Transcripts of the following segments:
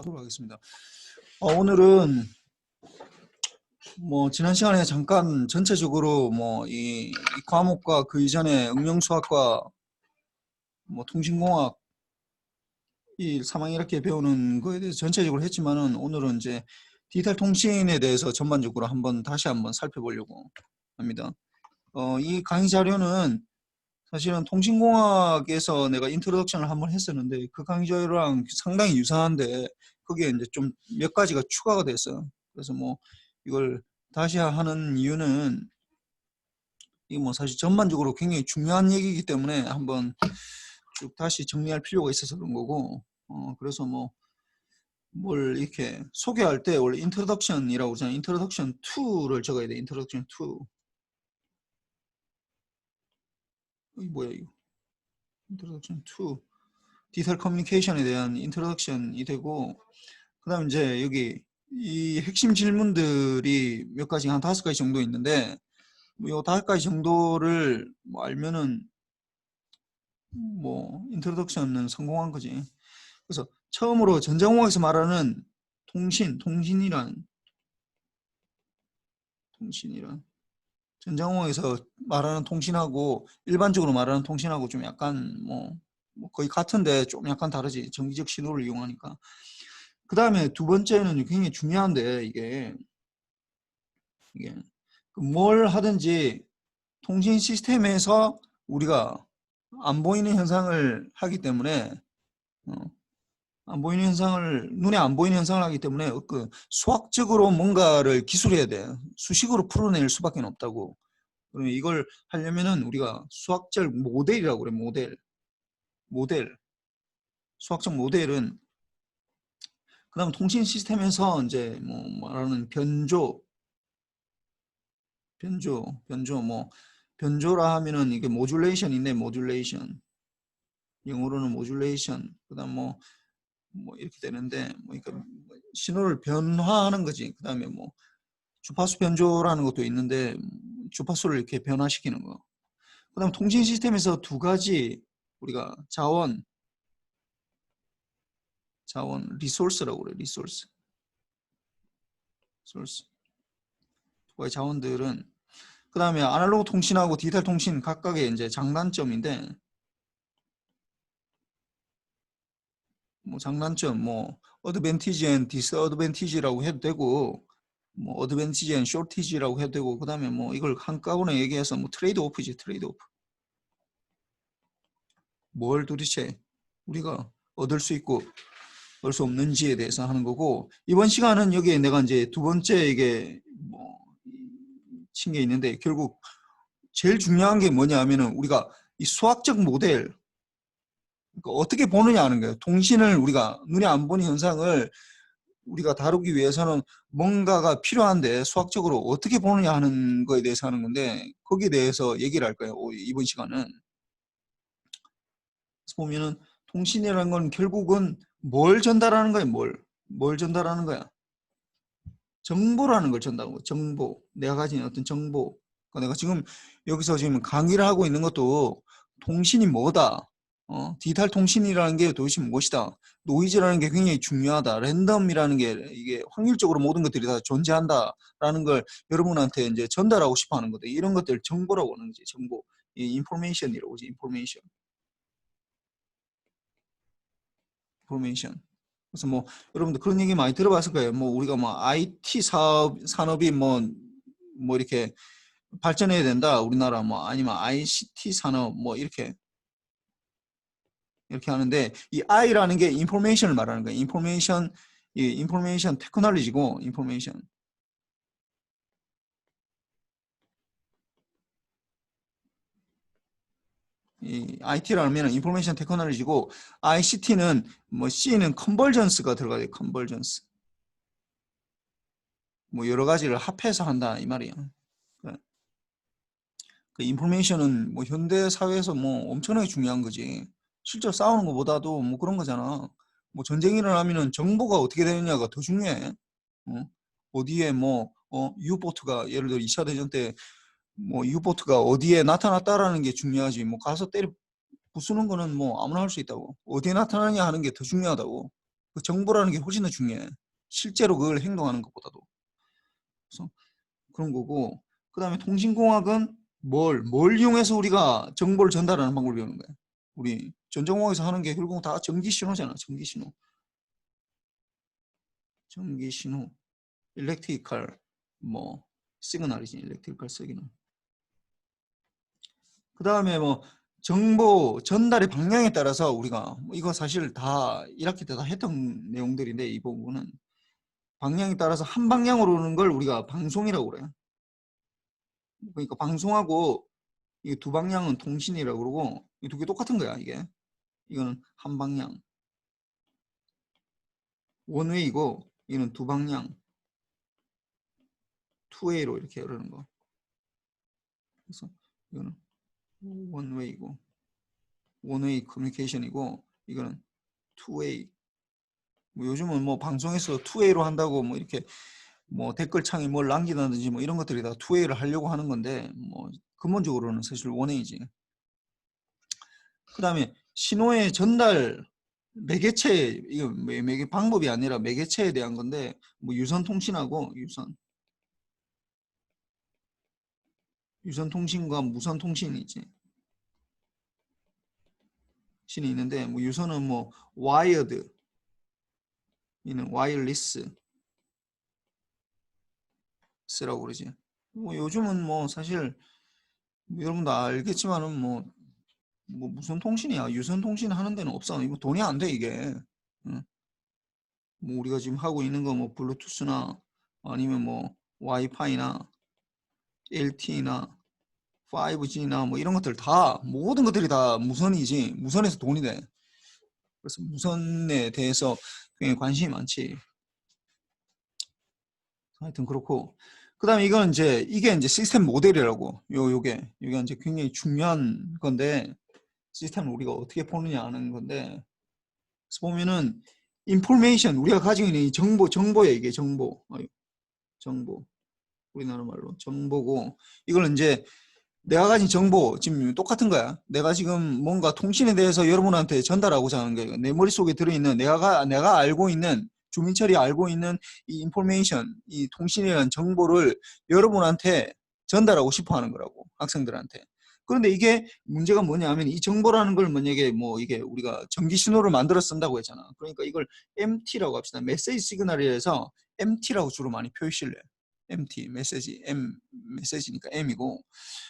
하도록 하겠습니다. 오늘은 지난 시간에 잠깐 전체적으로 이 과목과 그 이전에 응용수학과 통신공학 이 3학년 이렇게 배우는 거에 대해서 전체적으로 했지만은 오늘은 이제 디지털 통신에 대해서 전반적으로 다시 한번 살펴보려고 합니다. 이 강의 자료는 사실은 통신공학에서 내가 인트로덕션을 한번 했었는데 그 강의 자료랑 상당히 유사한데 거기에 이제 좀 몇 가지가 추가가 됐어요. 그래서 이걸 다시 하는 이유는 이 사실 전반적으로 굉장히 중요한 얘기이기 때문에 한번 쭉 다시 정리할 필요가 있어서 그런 거고, 그래서 뭘 이렇게 소개할 때 원래 인트로덕션이라고 그러잖아요. 인트로덕션 2를 적어야 돼. 인트로덕션 2. 이 뭐야 이거? 인트로덕션 2. 디지털 커뮤니케이션에 대한 인트로덕션이 되고, 그 다음에 이제 여기 이 핵심 질문들이 몇 가지 한 5가지 정도 있는데 요 5가지 정도를 알면은 인트로덕션은 성공한 거지. 그래서 처음으로 전자공학에서 말하는 통신이란 전자공학에서 말하는 통신하고 일반적으로 말하는 통신하고 좀 약간 거의 같은데 좀 약간 다르지. 정기적 신호를 이용하니까. 그 다음에 두 번째는 굉장히 중요한데 이게 뭘 하든지 통신 시스템에서 우리가 안 보이는 현상을 하기 때문에 눈에 안 보이는 현상을 하기 때문에 그 수학적으로 뭔가를 기술해야 돼. 수식으로 풀어낼 수밖에 없다고. 그러면 이걸 하려면은 우리가 수학적 모델이라고 그래. 모델. 수학적 모델은 그다음 통신 시스템에서 이제 말하는 변조라 하면은 이게 모듈레이션인데 모듈레이션. 영어로는 모듈레이션. 그다음 이렇게 되는데 그러니까 신호를 변화하는 거지. 그다음에 주파수 변조라는 것도 있는데 주파수를 이렇게 변화시키는 거. 그다음 통신 시스템에서 두 가지 우리가 자원 리소스라고 그래. 리소스. 두 가지 자원들은 그다음에 아날로그 통신하고 디지털 통신 각각의 이제 장단점인데 장단점 어드밴티지 앤 디스어드밴티지라고 해도 되고 어드밴티지 앤 쇼티지라고 해도 되고 그다음에 이걸 한꺼번에 얘기해서 트레이드 오프지. 트레이드 오프. 뭘 도대체 우리가 얻을 수 있고 얻을 수 없는지에 대해서 하는 거고, 이번 시간은 여기에 내가 이제 두 번째 이게 친 게 있는데 결국 제일 중요한 게 뭐냐 하면은 우리가 이 수학적 모델 그러니까 어떻게 보느냐 하는 거예요. 통신을 우리가 눈에 안 보는 현상을 우리가 다루기 위해서는 뭔가가 필요한데 수학적으로 어떻게 보느냐 하는 거에 대해서 하는 건데 거기에 대해서 얘기를 할 거예요. 이번 시간은. 그래서 보면은 통신이라는 건 결국은 뭘 전달하는 거야? 뭘 전달하는 거야? 정보라는 걸 전달하는 거야. 정보. 내가 가진 어떤 정보. 그러니까 내가 지금 여기서 지금 강의를 하고 있는 것도 통신이 뭐다. 디지털 통신이라는 게 도대체 무엇이다. 노이즈라는 게 굉장히 중요하다. 랜덤이라는 게 이게 확률적으로 모든 것들이 다 존재한다라는 걸 여러분한테 이제 전달하고 싶어 하는 거다. 이런 것들 정보라고 하는 거지. 정보. 이 인포메이션이라고 하지. 인포메이션. 그래서 여러분들 그런 얘기 많이 들어봤을 거예요. 우리가 IT 산업이 이렇게 발전해야 된다. 우리나라 아니면 ICT 산업 이렇게 하는데 이 I라는 게 인포메이션을 말하는 거예요. 인포메이션 테크놀로지고 인포메이션. 이 IT라면 인포메이션 테크놀로지고 ICT는 C는 컨버전스가 들어가요. 컨버전스. 여러 가지를 합해서 한다 이 말이에요. 그 인포메이션은 현대 사회에서 엄청나게 중요한 거지. 실제로 싸우는 것보다도 그런 거잖아. 전쟁이 일어나면은 정보가 어떻게 되느냐가 더 중요해. 어디에 유보트가 예를 들어 2차 대전 때 유보트가 어디에 나타났다라는 게 중요하지. 가서 때려 부수는 거는 아무나 할 수 있다고. 어디에 나타나냐 하는 게 더 중요하다고. 그 정보라는 게 훨씬 더 중요해. 실제로 그걸 행동하는 것보다도. 그래서 그런 거고, 그 다음에 통신공학은 뭘 이용해서 우리가 정보를 전달하는 방법을 배우는 거야. 우리 전자공학에서 하는 게 결국 다 전기신호잖아. 전기신호. 전기신호. 일렉트리컬, 뭐, 시그널이지. 일렉트리컬 시그널. 그 다음에 뭐, 정보 전달의 방향에 따라서 우리가, 이거 사실 다 1학기 때 다 했던 내용들인데, 이 부분은 방향에 따라서 한 방향으로 오는 걸 우리가 방송이라고 그래요. 그러니까 방송하고 이 두 방향은 통신이라고 그러고, 이 두 개 똑같은 거야, 이게. 이거는 한 방향. 원웨이고, 이거는 두 방향. 투웨이로 이렇게 흐르는 거. 그래서 이거는 원웨이고, 원웨이 커뮤니케이션이고, 이거는 투웨이. 뭐 요즘은 뭐 방송에서 투웨이로 한다고 뭐 이렇게 뭐 댓글창에 뭘 남기다든지 뭐 이런 것들이 다 투웨이를 하려고 하는 건데, 뭐 근본적으로는 사실 원웨이지. 그 다음에 신호의 전달 매개체, 이거 매개 방법이 아니라 매개체에 대한 건데, 뭐 유선 통신하고 유선 통신과 무선 통신이지. 신이 있는데, 뭐 유선은 뭐 와이어드, 이는 와이어리스라고 그러지. 뭐 요즘은 뭐 사실 뭐 여러분도 알겠지만은 뭐 무슨 통신이야. 유선 통신 하는 데는 없어. 이거 돈이 안 돼, 이게. 응. 뭐 우리가 지금 하고 있는 거 뭐 블루투스나 아니면 뭐 와이파이나 LTE나 5G나 뭐 이런 것들 다 모든 것들이 다 무선이지. 무선에서 돈이 돼. 그래서 무선에 대해서 굉장히 관심이 많지. 하여튼 그렇고, 그다음에 이건 이게 이제 시스템 모델이라고. 요게 이제 굉장히 중요한 건데, 시스템을 우리가 어떻게 보느냐 하는 건데, 그래서 보면은 인포메이션, 우리가 가지고 있는 이 정보야. 이게 정보, 우리나라 말로 정보고, 이걸 이제 내가 가진 정보 지금 똑같은 거야. 내가 지금 뭔가 통신에 대해서 여러분한테 전달하고자 하는 거예요. 내 머릿속에 들어있는 내가 알고 있는, 주민철이 알고 있는 이 인포메이션, 이 통신이라는 정보를 여러분한테 전달하고 싶어 하는 거라고, 학생들한테. 그런데 이게 문제가 뭐냐면, 이 정보라는 걸 만약에 뭐 이게 우리가 전기 신호를 만들어 쓴다고 했잖아. 그러니까 이걸 MT라고 합시다. 메시지 시그널이라서 MT라고 주로 많이 표시를 해요. MT, 메시지, 메시지니까 M이고.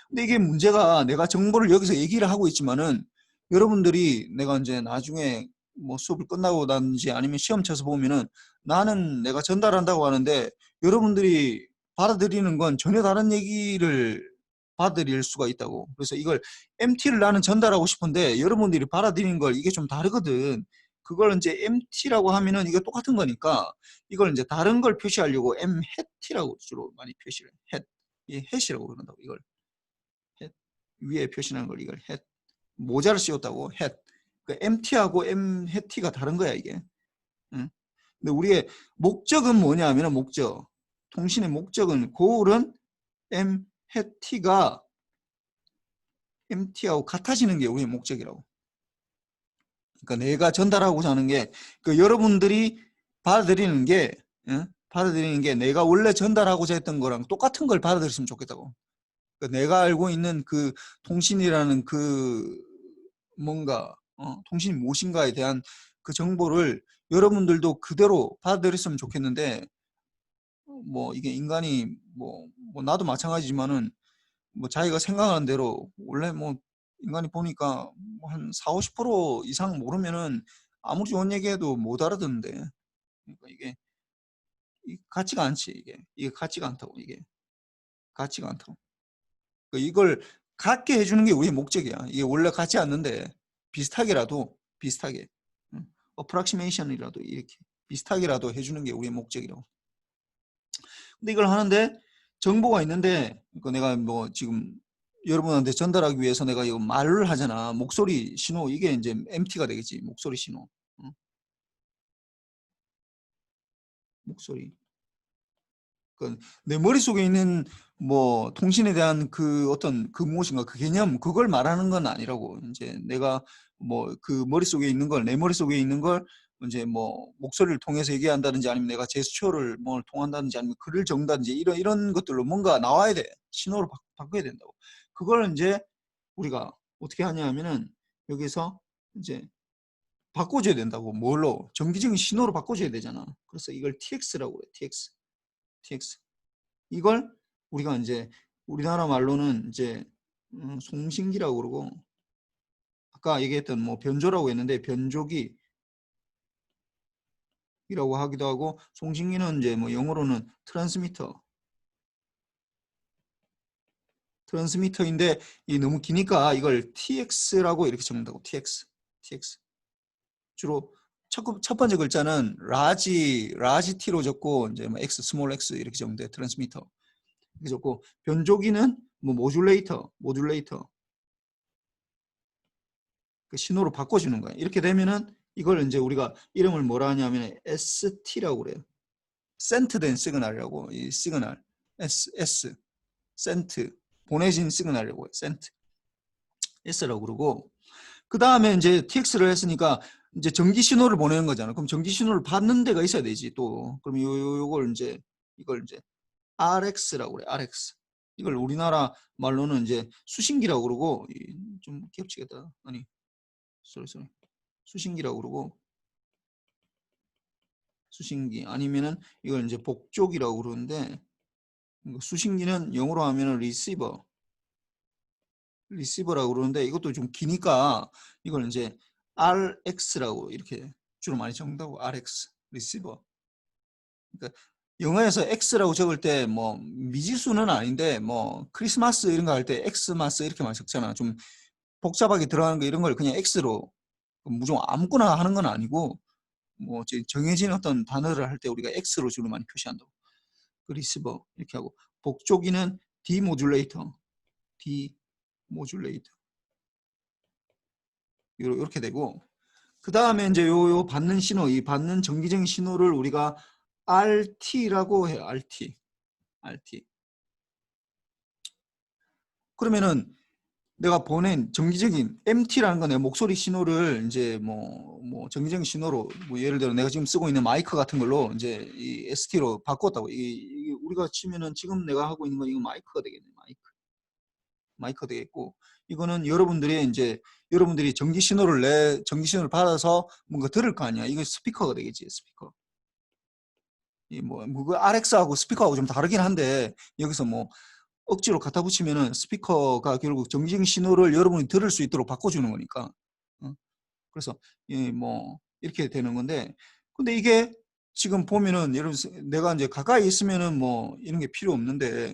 근데 이게 문제가, 내가 정보를 여기서 얘기를 하고 있지만은 여러분들이 내가 이제 나중에 뭐 수업을 끝나고 나든지 아니면 시험 쳐서 보면은, 나는 내가 전달한다고 하는데 여러분들이 받아들이는 건 전혀 다른 얘기를 받아들일 수가 있다고. 그래서 이걸 MT를 나는 전달하고 싶은데 여러분들이 받아들이는 걸 이게 좀 다르거든. 그걸 이제 MT라고 하면은 이게 똑같은 거니까 이걸 이제 다른 걸 표시하려고 MHT라고 주로 많이 표시를 해. 이 햇이라고 그런다고. 이걸 햇, 위에 표시하는 걸 이걸 햇, 모자를 씌웠다고 햇. 그 MT하고 MHT가 다른 거야, 이게. 응? 근데 우리의 목적은 뭐냐 하면, 통신의 목적은, 고울은 MHT가 MT하고 같아지는 게 우리의 목적이라고. 그러니까 내가 전달하고자 하는 게, 그 여러분들이 받아들이는 게, 응? 받아들이는 게 내가 원래 전달하고자 했던 거랑 똑같은 걸 받아들였으면 좋겠다고. 그러니까 내가 알고 있는 그 통신이라는 그 뭔가 통신이 무엇인가에 대한 그 정보를 여러분들도 그대로 받아들였으면 좋겠는데, 뭐 이게 인간이 뭐 나도 마찬가지지만은 뭐 자기가 생각하는 대로 원래 뭐 인간이 보니까 뭐한 4, 50% 이상 모르면은 아무리 좋은 얘기해도 못 알아듣는데, 그러니까 이게 같지가 않지. 이게 같지가 않다고. 이게 같지가 않다고. 그러니까 이걸 같게 해주는 게 우리의 목적이야. 이게 원래 같지 않는데 비슷하게 어프락시메이션이라도 이렇게 비슷하게라도 해주는 게 우리의 목적이라고. 근데 이걸 하는데 정보가 있는데, 그러니까 내가 뭐 지금 여러분한테 전달하기 위해서 내가 이거 말을 하잖아. 목소리 신호, 이게 이제 MT가 되겠지. 목소리 신호. 목소리. 그러니까 내 머릿속에 있는 뭐 통신에 대한 그 어떤 그 무엇인가 그 개념, 그걸 말하는 건 아니라고. 이제 내가 뭐 그 머릿속에 있는 걸, 내 머릿속에 있는 걸 이제 뭐 목소리를 통해서 얘기한다든지 아니면 내가 제스처를 뭘 통한다든지 아니면 글을 적는다든지 이런 것들로 뭔가 나와야 돼. 신호를 바꿔야 된다고. 그걸 이제 우리가 어떻게 하냐 하면은 여기서 이제 바꿔줘야 된다고. 뭘로? 정기적인 신호로 바꿔줘야 되잖아. 그래서 이걸 TX라고 그래. TX. 이걸 우리가 이제 우리나라 말로는 이제 송신기라고 그러고, 아까 얘기했던 뭐 변조라고 했는데 변조기라고 하기도 하고, 송신기는 이제 뭐 영어로는 트랜스미터인데 이 너무 기니까 이걸 TX라고 이렇게 적는다고. TX. 주로 첫 번째 글자는 라지 T로 적고 이제 뭐 X, 스몰 X 이렇게 적으면 돼. 트랜스미터. 이렇게 적고, 변조기는 뭐 모듈레이터 그 신호로 바꿔주는 거야. 이렇게 되면은 이걸 이제 우리가 이름을 뭐라 하냐면 ST라고 그래요. 센트된 시그널이라고. 이 시그널 S 센트 보내진 시그널이라고 해요. 센트 S라고 그러고, 그 다음에 이제 TX를 했으니까 이제 전기 신호를 보내는 거잖아. 그럼 전기 신호를 받는 데가 있어야 되지 또. 그럼 요걸 이제 이걸 이제 RX라고 그래. RX. 이걸 우리나라 말로는 이제 수신기라고 그러고, 좀 겹치겠다. 아니, 쏘리. 수신기라고 그러고, 수신기 아니면은 이걸 이제 복족이라고 그러는데, 수신기는 영어로 하면은 리시버라고 그러는데, 이것도 좀 기니까 이걸 이제 RX라고 이렇게 주로 많이 적는다고. RX 리시버. 그러니까 영어에서 X라고 적을 때 뭐 미지수는 아닌데 뭐 크리스마스 이런 거 할 때 엑스마스 이렇게 많이 적잖아. 좀 복잡하게 들어가는 거 이런 걸 그냥 X로 무조건 아무거나 하는 건 아니고, 뭐 정해진 어떤 단어를 할 때 우리가 X로 주로 많이 표시한다고. 그 리시버 이렇게 하고, 복조기는 디모듈레이터 이렇게 되고, 그 다음에 이제 요 받는 신호, 이 받는 정기적인 신호를 우리가 RT라고 해요. RT. 그러면은 내가 보낸 정기적인 MT라는 건 내 목소리 신호를 이제 뭐 정기적인 신호로, 뭐 예를 들어 내가 지금 쓰고 있는 마이크 같은 걸로 이제 이 ST로 바꿨다고. 이 우리가 치면은 지금 내가 하고 있는 건 이거 마이크가 되겠네. 마이크가 되겠고, 이거는 여러분들이 전기 신호를 받아서 뭔가 들을 거 아니야. 이거 스피커가 되겠지. 스피커. 그 RX하고 스피커하고 좀 다르긴 한데, 여기서 뭐 억지로 갖다 붙이면은 스피커가 결국 정기적인 신호를 여러분이 들을 수 있도록 바꿔주는 거니까. 그래서 뭐 이렇게 되는 건데, 근데 이게 지금 보면은 여러분, 내가 이제 가까이 있으면은 뭐 이런 게 필요 없는데,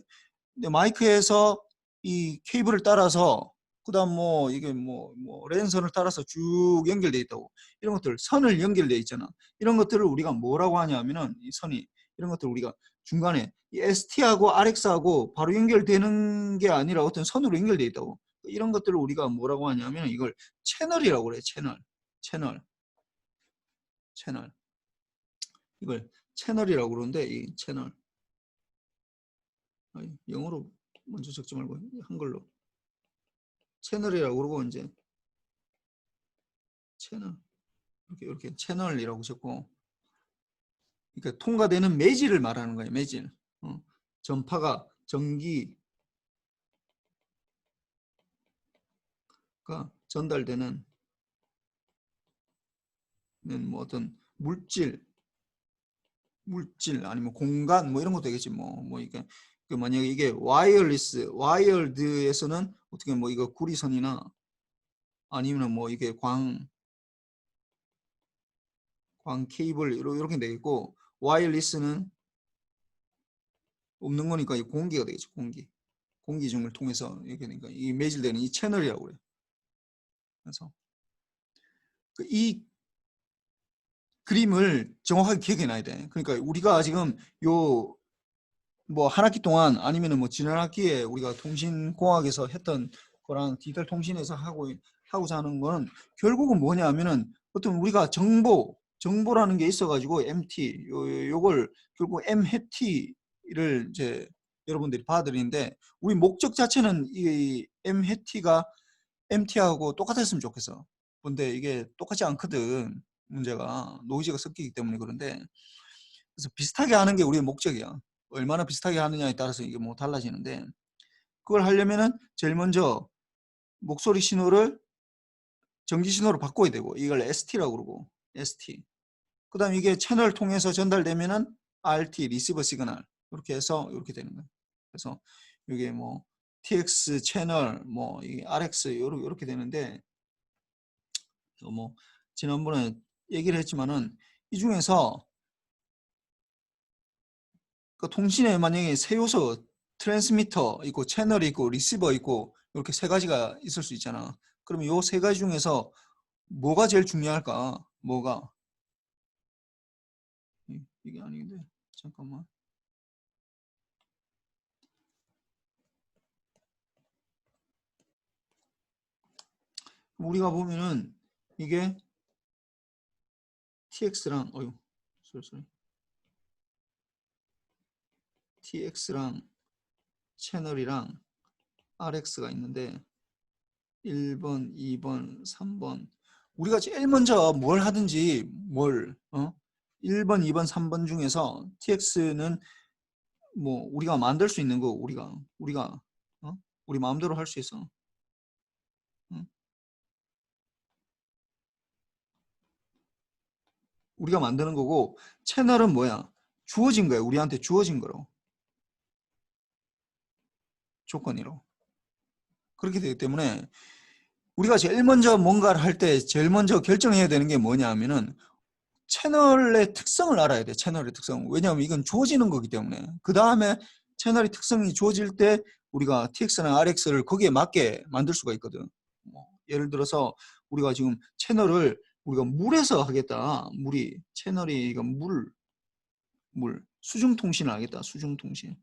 근데 마이크에서 이 케이블을 따라서, 그다음 뭐 이게 뭐 랜선을 따라서 쭉 연결돼 있다고. 이런 것들 선을 연결돼 있잖아. 이런 것들을 우리가 뭐라고 하냐면은, 이 선이, 이런 것들 우리가 중간에 이 ST하고 RX하고 바로 연결되는 게 아니라 어떤 선으로 연결돼 있다고. 이런 것들을 우리가 뭐라고 하냐면 이걸 채널이라고 그래. 채널. 이걸 채널이라고 그러는데, 이 채널, 영어로 먼저 적지 말고 한글로 채널이라고 그러고, 이제 채널, 이렇게 채널이라고 적고, 그러니까 통과되는 매질을 말하는 거예요. 매질. 전파가, 전기가 전달되는 뭐 어떤 물질 아니면 공간 뭐 이런 것도 되겠지. 이게 만약에 이게 와이어드에서는 어떻게 뭐 이거 구리선이나 아니면 뭐 이게 광 케이블 이렇게 되겠고, 와이어리스는 없는 거니까 이 공기가 되겠죠. 공기 중을 통해서 이렇게 되니까 이 매질되는 이 채널이라고 그래요. 그래서 이 그림을 정확하게 기억해 놔야 돼. 그러니까 우리가 지금 요 뭐 한 학기 동안 아니면은 뭐 지난 학기에 우리가 통신공학에서 했던 거랑 디지털 통신에서 하고자 하는 거는 결국은 뭐냐면은 어떤 우리가 정보라는 게 있어가지고 MT 요걸 결국 MHT를 이제 여러분들이 받아들이는데, 우리 목적 자체는 이 MHT가 MT하고 똑같았으면 좋겠어. 근데 이게 똑같지 않거든. 문제가 노이즈가 섞이기 때문에 그런데 그래서 비슷하게 하는 게 우리의 목적이야. 얼마나 비슷하게 하느냐에 따라서 이게 뭐 달라지는데 그걸 하려면은 제일 먼저 목소리 신호를 정지 신호로 바꿔야 되고 이걸 ST라고 그러고 ST. 그다음 이게 채널 통해서 전달되면은 RT 리시버 시그널 이렇게 해서 이렇게 되는 거예요. 그래서 이게 뭐 TX 채널 뭐 이 RX 이렇게 되는데 뭐 지난번에 얘기를 했지만은 이 중에서 그 통신에 만약에 세 요소 트랜스미터 있고 채널이 있고 리시버 있고 이렇게 세 가지가 있을 수 있잖아. 그러면 요 세 가지 중에서 뭐가 제일 중요할까? 뭐가? 이게 아닌데 잠깐만. 우리가 보면은 이게 TX랑 어유 쏘리 TX랑 채널이랑 RX가 있는데 1번, 2번, 3번 우리가 제일 먼저 뭘 하든지 1번, 2번, 3번 중에서 TX는 뭐 우리가 만들 수 있는 거 우리가 우리 마음대로 할 수 있어. 어? 우리가 만드는 거고 채널은 뭐야? 주어진 거야. 우리한테 주어진 거로. 조건이로. 그렇게 되기 때문에 우리가 제일 먼저 뭔가를 할 때 제일 먼저 결정해야 되는 게 뭐냐 하면은 채널의 특성을 알아야 돼. 채널의 특성. 왜냐하면 이건 주어지는 거기 때문에. 그 다음에 채널의 특성이 주어질 때 우리가 TX나 RX를 거기에 맞게 만들 수가 있거든. 뭐 예를 들어서 우리가 지금 채널을 우리가 물에서 하겠다. 채널이 이거 수중통신을 하겠다. 수중통신.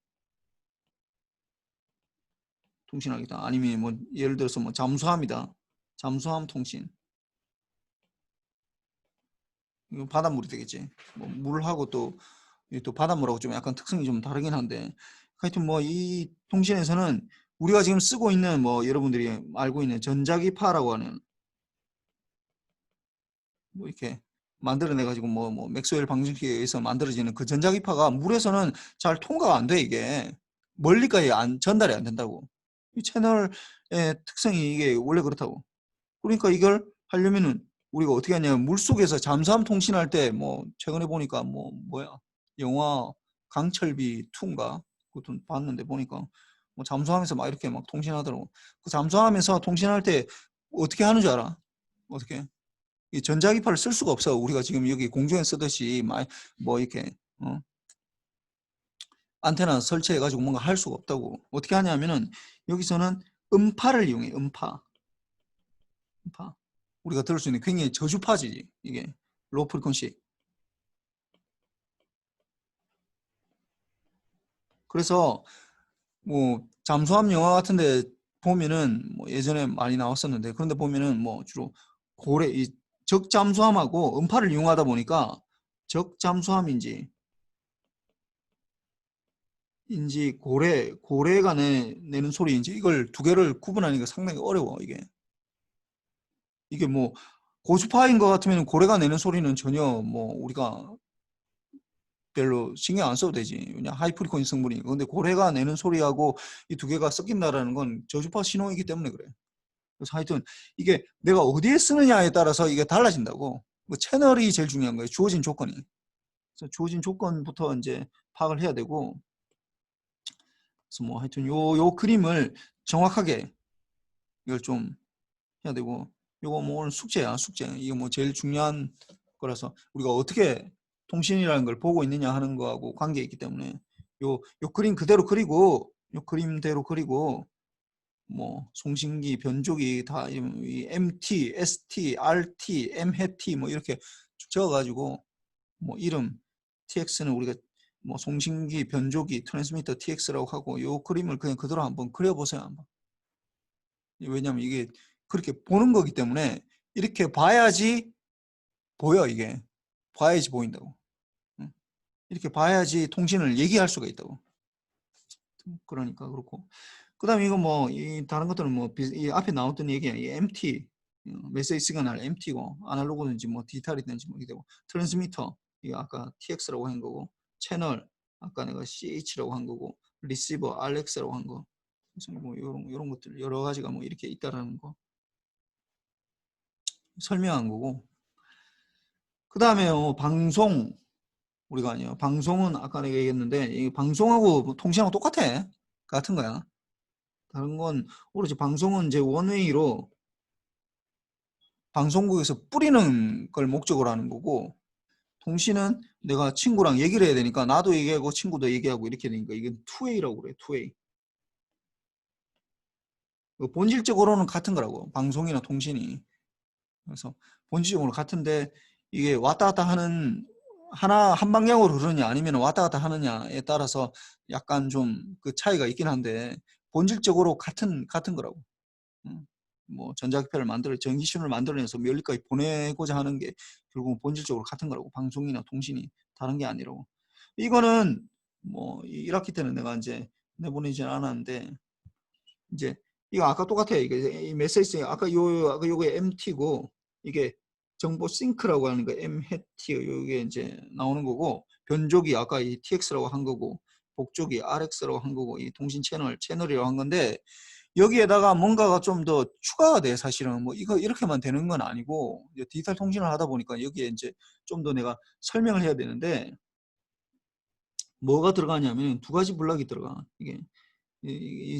통신하겠다. 아니면 뭐 예를 들어서 뭐 잠수함이다. 잠수함 통신. 이거 바닷물이 되겠지. 뭐 물하고 또 바닷물하고 좀 약간 특성이 좀 다르긴 한데 하여튼 뭐 이 통신에서는 우리가 지금 쓰고 있는 뭐 여러분들이 알고 있는 전자기파라고 하는 뭐 이렇게 만들어내 가지고 뭐 맥스웰 방정식에 의해서 만들어지는 그 전자기파가 물에서는 잘 통과가 안 돼. 이게 멀리까지 전달이 안 된다고. 이 채널의 특성이 이게 원래 그렇다고. 그러니까 이걸 하려면은 우리가 어떻게 하냐면 물속에서 잠수함 통신할 때 뭐 최근에 보니까 뭐야 영화 강철비 2인가 그것도 봤는데 보니까 뭐 잠수함에서 막 이렇게 막 통신하더라고. 그 잠수함에서 통신할 때 어떻게 하는 줄 알아? 어떻게? 이 전자기파를 쓸 수가 없어. 우리가 지금 여기 공중에 쓰듯이 뭐 이렇게 안테나 설치해가지고 뭔가 할 수가 없다고. 어떻게 하냐면은 여기서는 음파를 이용해. 음파. 우리가 들을 수 있는 굉장히 저주파지 이게 로우 프리퀀시. 그래서 뭐 잠수함 영화 같은데 보면은 뭐 예전에 많이 나왔었는데 그런데 보면은 뭐 주로 이 적잠수함하고 음파를 이용하다 보니까 적잠수함인지 고래가 내는 소리인지 이걸 두 개를 구분하는 게 상당히 어려워. 이게 뭐 고주파인 것 같으면 고래가 내는 소리는 전혀 뭐 우리가 별로 신경 안 써도 되지. 왜냐 하이 프리퀀시 성분이니까. 근데 고래가 내는 소리하고 이 두 개가 섞인다라는 건 저주파 신호이기 때문에 그래. 그래서 하여튼 이게 내가 어디에 쓰느냐에 따라서 이게 달라진다고. 뭐 채널이 제일 중요한 거예요. 주어진 조건이. 그래서 주어진 조건부터 이제 파악을 해야 되고. 그래서 뭐 하여튼 요 그림을 정확하게 이걸 좀 해야 되고. 요거 뭐 오늘 숙제야, 숙제. 이거 뭐 제일 중요한 거라서 우리가 어떻게 통신이라는 걸 보고 있느냐 하는 거하고 관계 있기 때문에 요 그림 그대로 그리고 요 그림대로 그리고 뭐 송신기 변조기 다 이 MT, ST, RT, MHT 뭐 이렇게 적어가지고 뭐 이름 TX는 우리가 뭐 송신기 변조기 트랜스미터 TX라고 하고 요 그림을 그냥 그대로 한번 그려보세요. 한번. 왜냐면 이게 그렇게 보는 거기 때문에 이렇게 봐야지 보여. 이게 봐야지 보인다고. 이렇게 봐야지 통신을 얘기할 수가 있다고. 그러니까 그렇고. 그 다음에 이거 뭐 이 다른 것들은 뭐 이 앞에 나왔던 얘기야. 이 MT 메시지 시그널 MT고 아날로그든지 뭐 디지털이든지 뭐 이게 되고 트랜스미터 이거 아까 TX라고 한 거고 채널 아까 내가 CH라고 한 거고 리시버 RX라고 한 거 그래서 뭐 이런 것들 여러 가지가 뭐 이렇게 있다라는 거 설명한 거고 그 다음에 방송 우리가 아니요 방송은 아까 내가 얘기했는데 이 방송하고 뭐 통신하고 똑같아 같은 거야 다른 건 오로지 방송은 이제 원웨이로 방송국에서 뿌리는 걸 목적으로 하는 거고 통신은 내가 친구랑 얘기를 해야 되니까 나도 얘기하고 친구도 얘기하고 이렇게 되니까 이게 투웨이라고 그래 투웨이 본질적으로는 같은 거라고 방송이나 통신이 그래서 본질적으로 같은데 이게 왔다 갔다 하는 하나 한 방향으로 흐르느냐 아니면 왔다 갔다 하느냐에 따라서 약간 좀 그 차이가 있긴 한데 본질적으로 같은 거라고 뭐 전자기표를 만들어 전기신호를 만들어내서 멀리까지 보내고자 하는 게 결국 본질적으로 같은 거라고 방송이나 통신이 다른 게 아니라고 이거는 뭐 1학기 때는 내가 이제 내보내진 않았는데 이제 이거 아까 똑같아요 이게 이 메시지 아까 요게 MT고 이게 정보 싱크라고 하는 거 M-T 요게 이제 나오는 거고 변족이 아까 이 TX라고 한 거고 복족이 RX라고 한 거고 이 통신 채널이라고 한 건데 여기에다가 뭔가가 좀 더 추가가 돼 사실은 뭐 이거 이렇게만 되는 건 아니고 디지털 통신을 하다 보니까 여기에 이제 좀 더 내가 설명을 해야 되는데 뭐가 들어가냐면 두 가지 블럭이 들어가 이게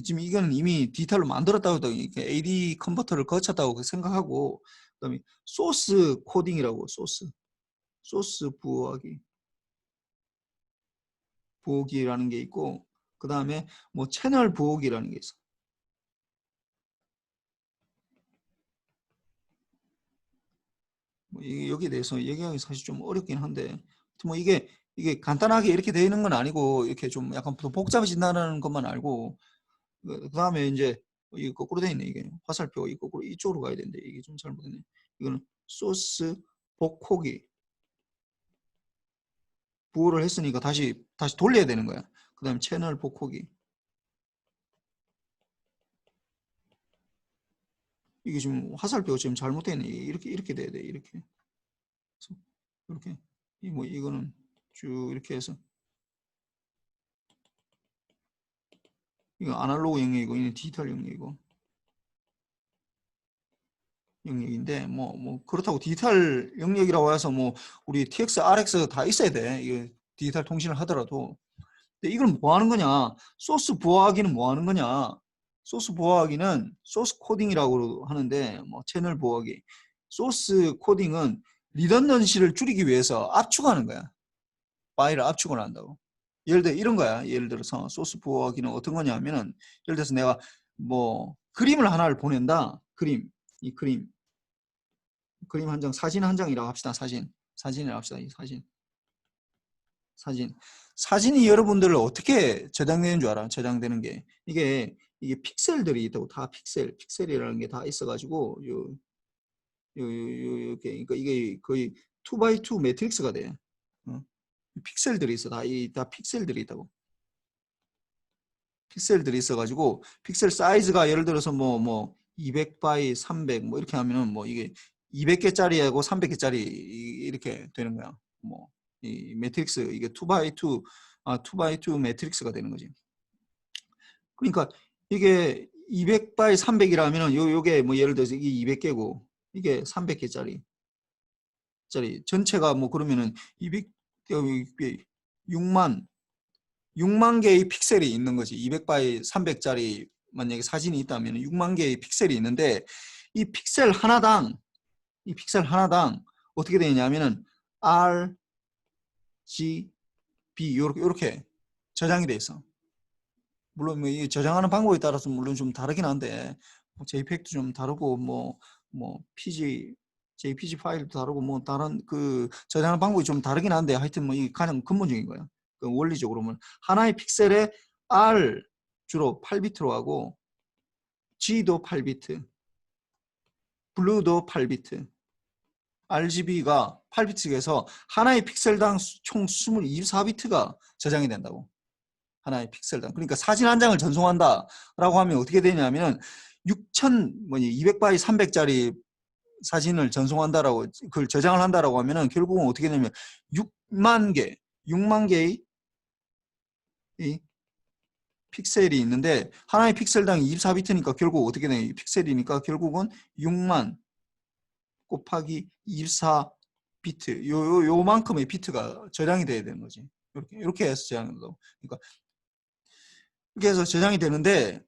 지금 이거는 이미 디지털로 만들었다고 이렇게 AD 컨버터를 거쳤다고 생각하고 그다음에 소스 코딩이라고 소스 부호기라는 게 있고 그 다음에 뭐 채널 부호기라는 게 있어. 뭐 여기에 대해서 얘기하기 사실 좀 어렵긴 한데 뭐 이게 간단하게 이렇게 되는 건 아니고 이렇게 좀 약간 더 복잡해진다는 것만 알고 그 다음에 이제 이게 거꾸로 돼 있네 이게 화살표 이 거꾸로 이쪽으로 가야 되는데 이게 좀 잘못됐네. 이거는 소스 복호기 부호를 했으니까 다시 돌려야 되는 거야. 그 다음에 채널 복호기 이게 지금 화살표가 지금 잘못되어 있네. 이렇게 돼야 돼 이렇게 이렇게 뭐 이거는 쭉 이렇게 해서 이거 아날로그 영역이고 이는 디지털 영역인데 뭐 그렇다고 디지털 영역이라고 해서 뭐 우리 TX, RX 다 있어야 돼. 이거 디지털 통신을 하더라도. 근데 이걸 뭐 하는 거냐? 소스 부호하기는 뭐 하는 거냐? 소스 부호하기는 소스 코딩이라고 하는데 뭐 채널 부호하기. 소스 코딩은 리던던시를 줄이기 위해서 압축하는 거야. 파일을 압축을 한다고. 예를 들어 이런 거야. 예를 들어서 소스 부호하기는 어떤 거냐면은 예를 들어서 내가 뭐 그림을 하나를 보낸다. 이 그림 한 장, 사진 한 장이라고 합시다. 사진이라고 합시다. 이 사진이 여러분들 어떻게 저장되는 줄 알아? 저장되는 게 이게 픽셀들이 있다고 다 픽셀이라는 게 다 있어가지고 이렇게 그러니까 이게 거의 2x2 매트릭스가 돼. 픽셀들이 있어. 다 픽셀들이 있다고. 픽셀들이 있어가지고 픽셀 사이즈가 예를 들어서 뭐 200 by 300 뭐 이렇게 하면은 뭐 이게 200개짜리하고 300개짜리 이렇게 되는 거야. 뭐 이 매트릭스 이게 2x2 2x2 매트릭스가 되는 거지. 그러니까 이게 200 by 300이라면은 요게 뭐 예를 들어서 이게 200개고 이게 300개짜리 전체가 뭐 그러면은 200 6만 개의 픽셀이 있는 거지. 200 by 300짜리 만약에 사진이 있다면 6만 개의 픽셀이 있는데 이 픽셀 하나당 어떻게 되냐면은 R, G, B 요렇게 저장이 돼 있어. 물론 뭐 이 저장하는 방법에 따라서 물론 좀 다르긴 한데 뭐 JPEG도 좀 다르고 뭐 JPG 파일도 다르고 뭐 다른 그 저장하는 방법이 좀 다르긴 한데 하여튼 뭐 이 가장 근본적인 거야. 그 원리적으로는 하나의 픽셀에 R 주로 8비트로 하고 G도 8비트, 블루도 8비트, RGB가 8비트에서 하나의 픽셀당 총 24비트가 저장이 된다고. 하나의 픽셀당. 그러니까 사진 한 장을 전송한다라고 하면 어떻게 되냐면 200 바이 300짜리 사진을 전송한다라고, 그걸 저장을 한다라고 하면은 결국은 어떻게 되냐면 6만 개의 이 픽셀이 있는데 하나의 픽셀당 24비트니까 결국 어떻게 되냐, 픽셀이니까 결국은 6만 곱하기 24비트, 요만큼의 비트가 저장이 돼야 되는 거지. 이렇게 해서 저장이 된다고. 그러니까 이렇게 해서 저장이 되는데,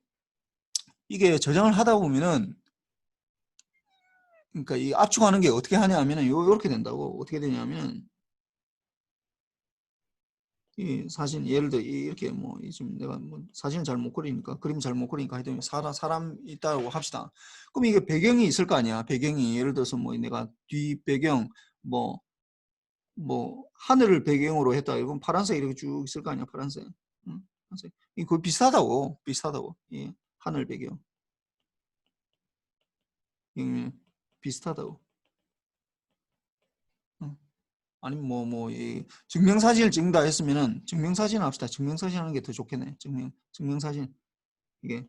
이게 저장을 하다 보면은, 그러니까 이 압축하는 게 어떻게 하냐면은 요렇게 된다고. 어떻게 되냐면, 이 사진 예를 들어 이렇게 뭐 지금 내가 뭐 사진을 잘 못 그리니까, 그림 잘 못 그리니까 하여튼 사람 있다고 합시다. 그럼 이게 배경이 있을 거 아니야. 배경이 예를 들어서 뭐 내가 뒷배경 뭐 하늘을 배경으로 했다. 이건 파란색 이렇게 쭉 있을 거 아니야. 파란색. 응? 파란색. 이거 비슷하다고. 예. 하늘 배경. 예. 비슷하다고. 응. 아니면 이 증명사진을 찍는다 했으면은 증명사진 합시다. 증명사진 하는 게 더 좋겠네. 증명사진. 이게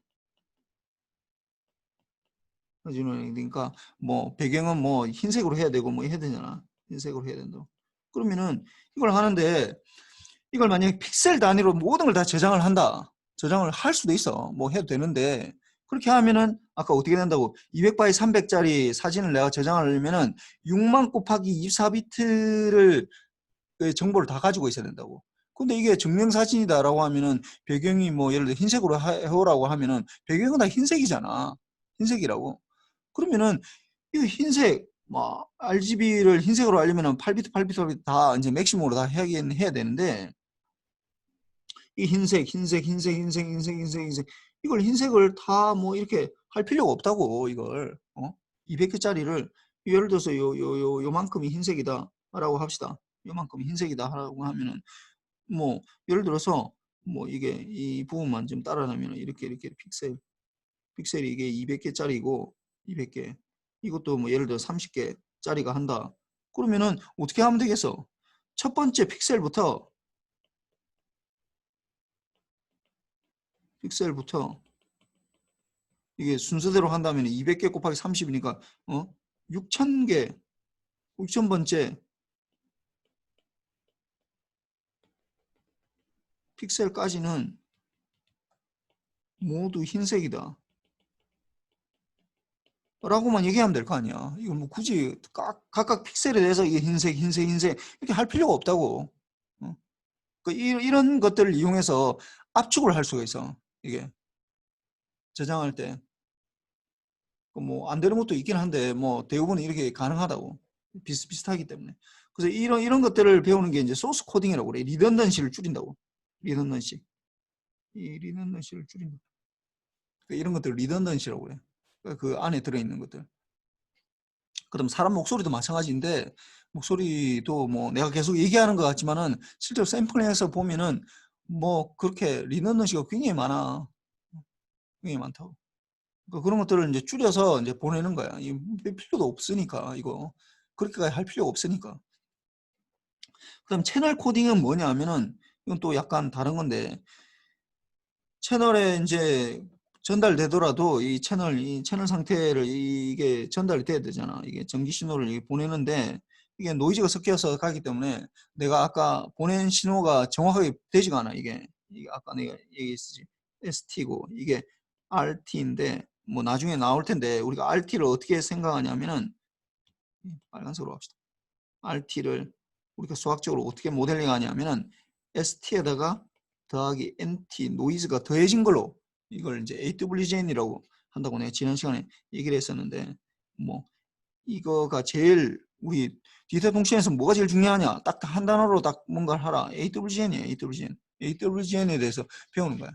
사진을, 그러니까 뭐 배경은 뭐 흰색으로 해야 되고 뭐 해야 되잖아. 흰색으로 해야 된다. 그러면은 이걸 하는데, 이걸 만약에 픽셀 단위로 모든 걸 다 저장을 한다. 저장을 할 수도 있어. 뭐 해도 되는데, 그렇게 하면은 아까 어떻게 된다고, 200바이 300짜리 사진을 내가 저장을 하려면은 6만 곱하기 24비트를 정보를 다 가지고 있어야 된다고. 근데 이게 증명사진이다라고 하면은 배경이 뭐 예를 들어 흰색으로 해오라고 하면은 배경은 다 흰색이잖아. 흰색이라고. 그러면은 이 흰색 뭐 RGB를 흰색으로 하려면은 8비트 다 이제 맥시멈으로 다 해야 되는데, 이 흰색 이걸 흰색을 다 뭐 이렇게 할 필요가 없다고. 이걸 200개짜리를 예를 들어서 요만큼이 흰색이다라고 합시다. 요만큼이 흰색이다라고 하면은 뭐 예를 들어서 뭐 이게 이 부분만 좀 따라하면 이렇게 픽셀이 이게 200개짜리고 200개, 이것도 뭐 예를 들어 30개짜리가 한다. 그러면은 어떻게 하면 되겠어? 첫 번째 픽셀부터 이게 순서대로 한다면 200개 곱하기 30이니까 6,000개, 6,000번째 픽셀까지는 모두 흰색이다 라고만 얘기하면 될 거 아니야. 이거 뭐 굳이 각각 픽셀에 대해서 이게 흰색 이렇게 할 필요가 없다고. 이런 것들을 이용해서 압축을 할 수가 있어. 이게 저장할 때. 뭐 안 되는 것도 있긴 한데 뭐 대부분은 이렇게 가능하다고. 비슷하기 때문에. 그래서 이런 것들을 배우는 게 이제 소스 코딩이라고 그래. 리던던시를 줄인다고. 리던던시. 이 리던던시를 줄인다. 이런 것들 리던던시라고 그래. 그 안에 들어있는 것들. 그럼 사람 목소리도 마찬가지인데, 목소리도 뭐 내가 계속 얘기하는 것 같지만은 실제로 샘플링해서 보면은 뭐 그렇게 리던던시가 굉장히 많아. 굉장히 많다고. 그러니까 그런 것들을 이제 줄여서 이제 보내는 거야. 이 필요도 없으니까 이거 그렇게까지 할 필요가 없으니까. 그다음 채널 코딩은 뭐냐 하면은 이건 또 약간 다른 건데, 채널에 이제 전달되더라도 이 채널 상태를 이게 전달이 돼야 되잖아. 이게 전기 신호를 보내는데 이게 노이즈가 섞여서 가기 때문에 내가 아까 보낸 신호가 정확하게 되지가 않아. 이게 아까 내가 얘기했지. ST고 이게 RT인데 뭐 나중에 나올 텐데, 우리가 RT를 어떻게 생각하냐면은 빨간색으로 합시다. RT를 우리가 수학적으로 어떻게 모델링 하냐면은 ST에다가 더하기 NT 노이즈가 더해진 걸로 이걸 이제 AWGN이라고 한다고 내가 지난 시간에 얘기를 했었는데, 뭐 이거가 제일 우리 디지털 통신에서 뭐가 제일 중요하냐, 딱 한 단어로 딱 뭔가를 하라. AWGN이에요. AWGN에 대해서 배우는 거야.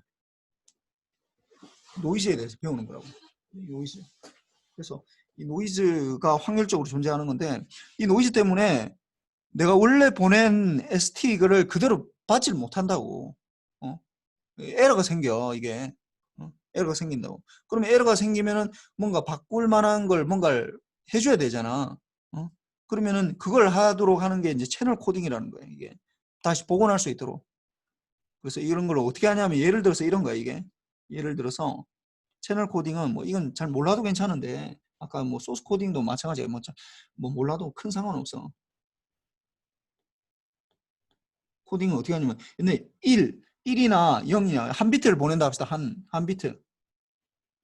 노이즈에 대해서 배우는 거라고. 노이즈. 그래서 이 노이즈가 확률적으로 존재하는 건데, 이 노이즈 때문에 내가 원래 보낸 ST를 그대로 받지를 못한다고. 에러가 생겨, 이게. 에러가 생긴다고. 그러면 에러가 생기면은 뭔가 바꿀 만한 걸 뭔가를 해줘야 되잖아. 그러면은 그걸 하도록 하는 게 이제 채널 코딩이라는 거예요, 이게. 다시 복원할 수 있도록. 그래서 이런 걸 어떻게 하냐면, 예를 들어서 이런 거야, 이게. 예를 들어서 채널 코딩은 뭐 이건 잘 몰라도 괜찮은데, 아까 뭐 소스 코딩도 마찬가지예요. 뭐 몰라도 큰 상관없어. 코딩은 어떻게 하냐면 근데 1이나 0이나 한 비트를 보낸다 합시다. 한 비트.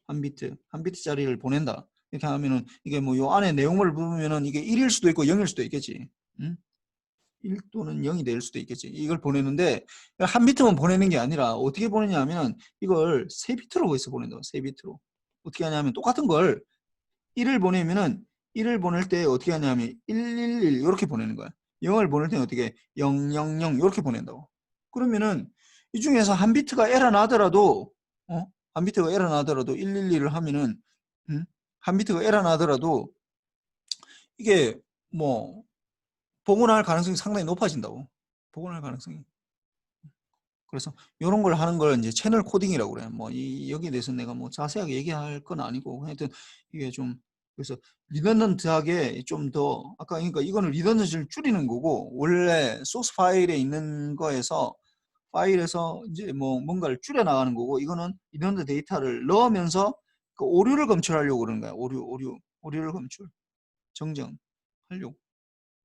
한 비트짜리를 보낸다. 이렇게 하면은 이게 뭐 요 안에 내용을 보면은 이게 1일 수도 있고 0일 수도 있겠지. 응? 1 또는 0이 될 수도 있겠지. 이걸 보내는데 한 비트만 보내는 게 아니라 어떻게 보내냐 하면 이걸 세 비트로 거기서 보낸다. 세 비트로. 어떻게 하냐면 똑같은 걸 1을 보내면은 1을 보낼 때 어떻게 하냐면 111 이렇게 보내는 거야. 0을 보낼 때는 어떻게 000 이렇게 보낸다고. 그러면은 이 중에서 한 비트가 에러 나더라도 한 비트가 에러 나더라도 111을 하면은 한 비트가 에러 나더라도 이게 뭐 복원할 가능성이 상당히 높아진다고. 복원할 가능성이. 그래서 이런 걸 하는 걸 이제 채널 코딩이라고 그래요. 뭐 여기에 대해서 내가 뭐 자세하게 얘기할 건 아니고 하여튼 이게 좀 그래서 리던던트하게 좀 더 아까 그러니까 이거는 리던던트를 줄이는 거고 원래 소스 파일에 있는 거에서 파일에서 이제 뭐 뭔가를 줄여 나가는 거고 이거는 리던던트 데이터를 넣으면서 그 오류를 검출하려고 그러는 거야. 오류를 검출, 정정하려고.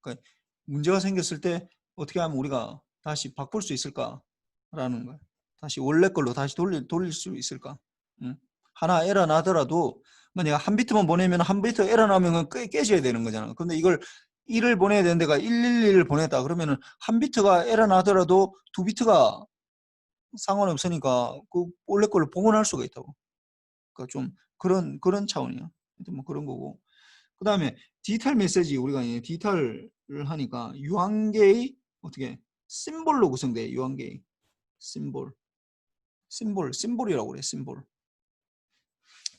그러니까 문제가 생겼을 때 어떻게 하면 우리가 다시 바꿀 수 있을까라는 거야. 다시 원래 걸로 다시 돌릴 수 있을까? 응? 하나 에러 나더라도 뭐 내가 한 비트만 보내면 한 비트 에러 나면 깨져야 되는 거잖아. 근데 이걸 1을 보내야 되는 데가 111을 보냈다. 그러면은 한 비트가 에러 나더라도 두 비트가 상관없으니까 그 원래 걸로 복원할 수가 있다고. 그러니까 좀 그런 차원이야. 하여튼 뭐 그런 거고. 그 다음에 디지털 메시지 우리가 디지털을 하니까 유한계의 어떻게 심볼로 구성돼. 유한계의 심볼이라고 그래. 심볼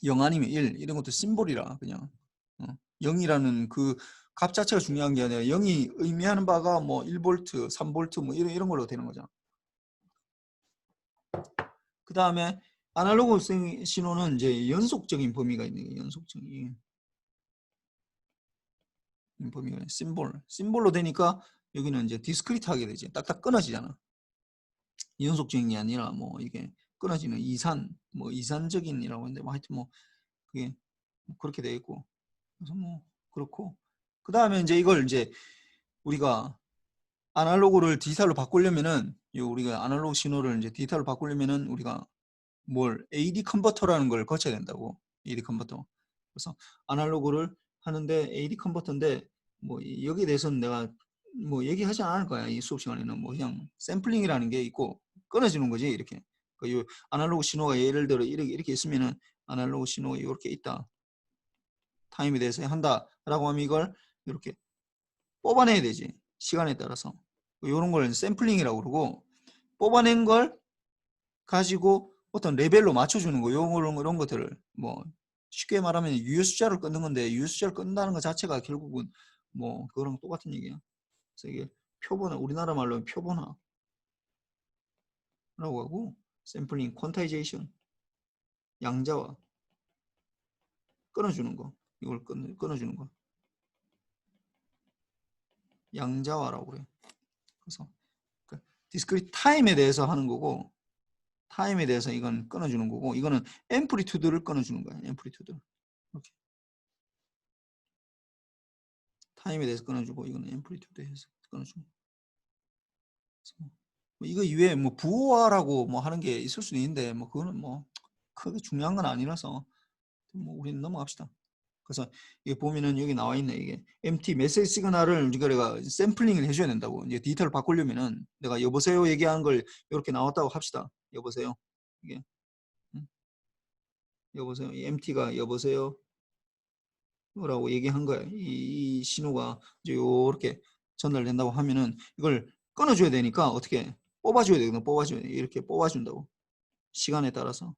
0 아니면 1 이런 것도 심볼이라 그냥 0이라는 그 값 자체가 중요한 게 아니라 0이 의미하는 바가 뭐 1볼트 3볼트 뭐 이런 걸로 되는 거잖아. 그 다음에 아날로그 신호는 이제 연속적인 범위가 있는 게 연속적인 범위가 심볼로 되니까 여기는 이제 디스크리트하게 되지. 딱딱 끊어지잖아. 연속적인 게 아니라 뭐 이게 끊어지는 뭐 이산적인이라고 하는데 뭐 하여튼 뭐 그게 그렇게 돼 있고 그래서 뭐 그렇고 그 다음에 이제 이걸 이제 우리가 아날로그를 디지털로 바꾸려면은 우리가 아날로그 신호를 이제 디지털로 바꾸려면은 우리가 뭘 AD 컨버터라는 걸 거쳐야 된다고. AD 컨버터. 그래서 아날로그를 하는데 AD 컨버터인데 뭐 여기에 대해서는 내가 뭐 얘기하지 않을 거야. 이 수업 시간에는 뭐 그냥 샘플링이라는 게 있고 끊어지는 거지 이렇게. 그 아날로그 신호가 예를 들어 이렇게 있으면은 아날로그 신호가 이렇게 있다. 타임에 대해서 한다라고 하면 이걸 이렇게 뽑아내야 되지. 시간에 따라서. 이런 걸 샘플링이라고 그러고 뽑아낸 걸 가지고 어떤 레벨로 맞춰주는 거, 이런 것들을 뭐 쉽게 말하면 유효 숫자를 끊는 건데 유효 숫자를 끊는다는 것 자체가 결국은 뭐 그거랑 똑같은 얘기야. 그래서 이게 표본화, 우리나라 말로 표본화라고 하고 샘플링, 퀀타이제이션, 양자화, 끊어주는 거, 이걸 끊어주는 거, 양자화라고 그래. 그래서 디스크리트 타임에 대해서 하는 거고 타임에 대해서 이건 끊어주는 거고 이거는 앰플리튜드를 끊어주는 거야. 앰플리튜드. 이렇게. 타임에 대해서 끊어주고 이거는 앰플리튜드에서 끊어주고. 뭐 이거 이외에 뭐 부호화라고 뭐 하는 게 있을 수도 있는데 뭐 그거는 뭐 크게 중요한 건 아니라서 뭐 우리는 넘어갑시다. 그래서 이게 보면은 여기 나와 있네. 이게 MT 메시지 시그널을 우리가 샘플링을 해줘야 된다고. 이제 디지털을 바꾸려면은 내가 여보세요 얘기하는 걸 이렇게 나왔다고 합시다. 여보세요. 이게 여보세요. 이 MT가 여보세요. 라고 얘기한 거야. 이 신호가 이제 요렇게 전달된다고 하면은 이걸 끊어줘야 되니까 어떻게 뽑아줘야 되거든. 뽑아줘야 돼. 이렇게 뽑아준다고. 시간에 따라서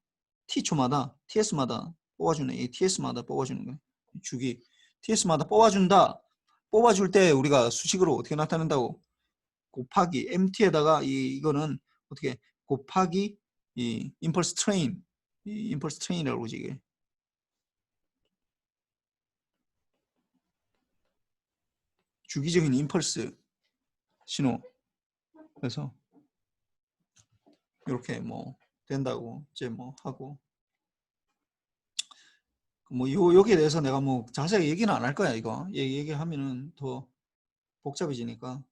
T초마다 TS마다 뽑아주네. 이 TS마다 뽑아주는 거야. 주기 TS마다 뽑아준다. 뽑아줄 때 우리가 수식으로 어떻게 나타낸다고? 곱하기 MT에다가 이거는 어떻게 곱하기 이 임펄스 트레인 이 임펄스 트레인이라고 그러지 이게. 주기적인 임펄스 신호. 그래서 이렇게 뭐 된다고 이제 뭐 하고 뭐 여기에 대해서 내가 뭐 자세히 얘기는 안 할 거야. 이거 얘기하면은 더 복잡해지니까.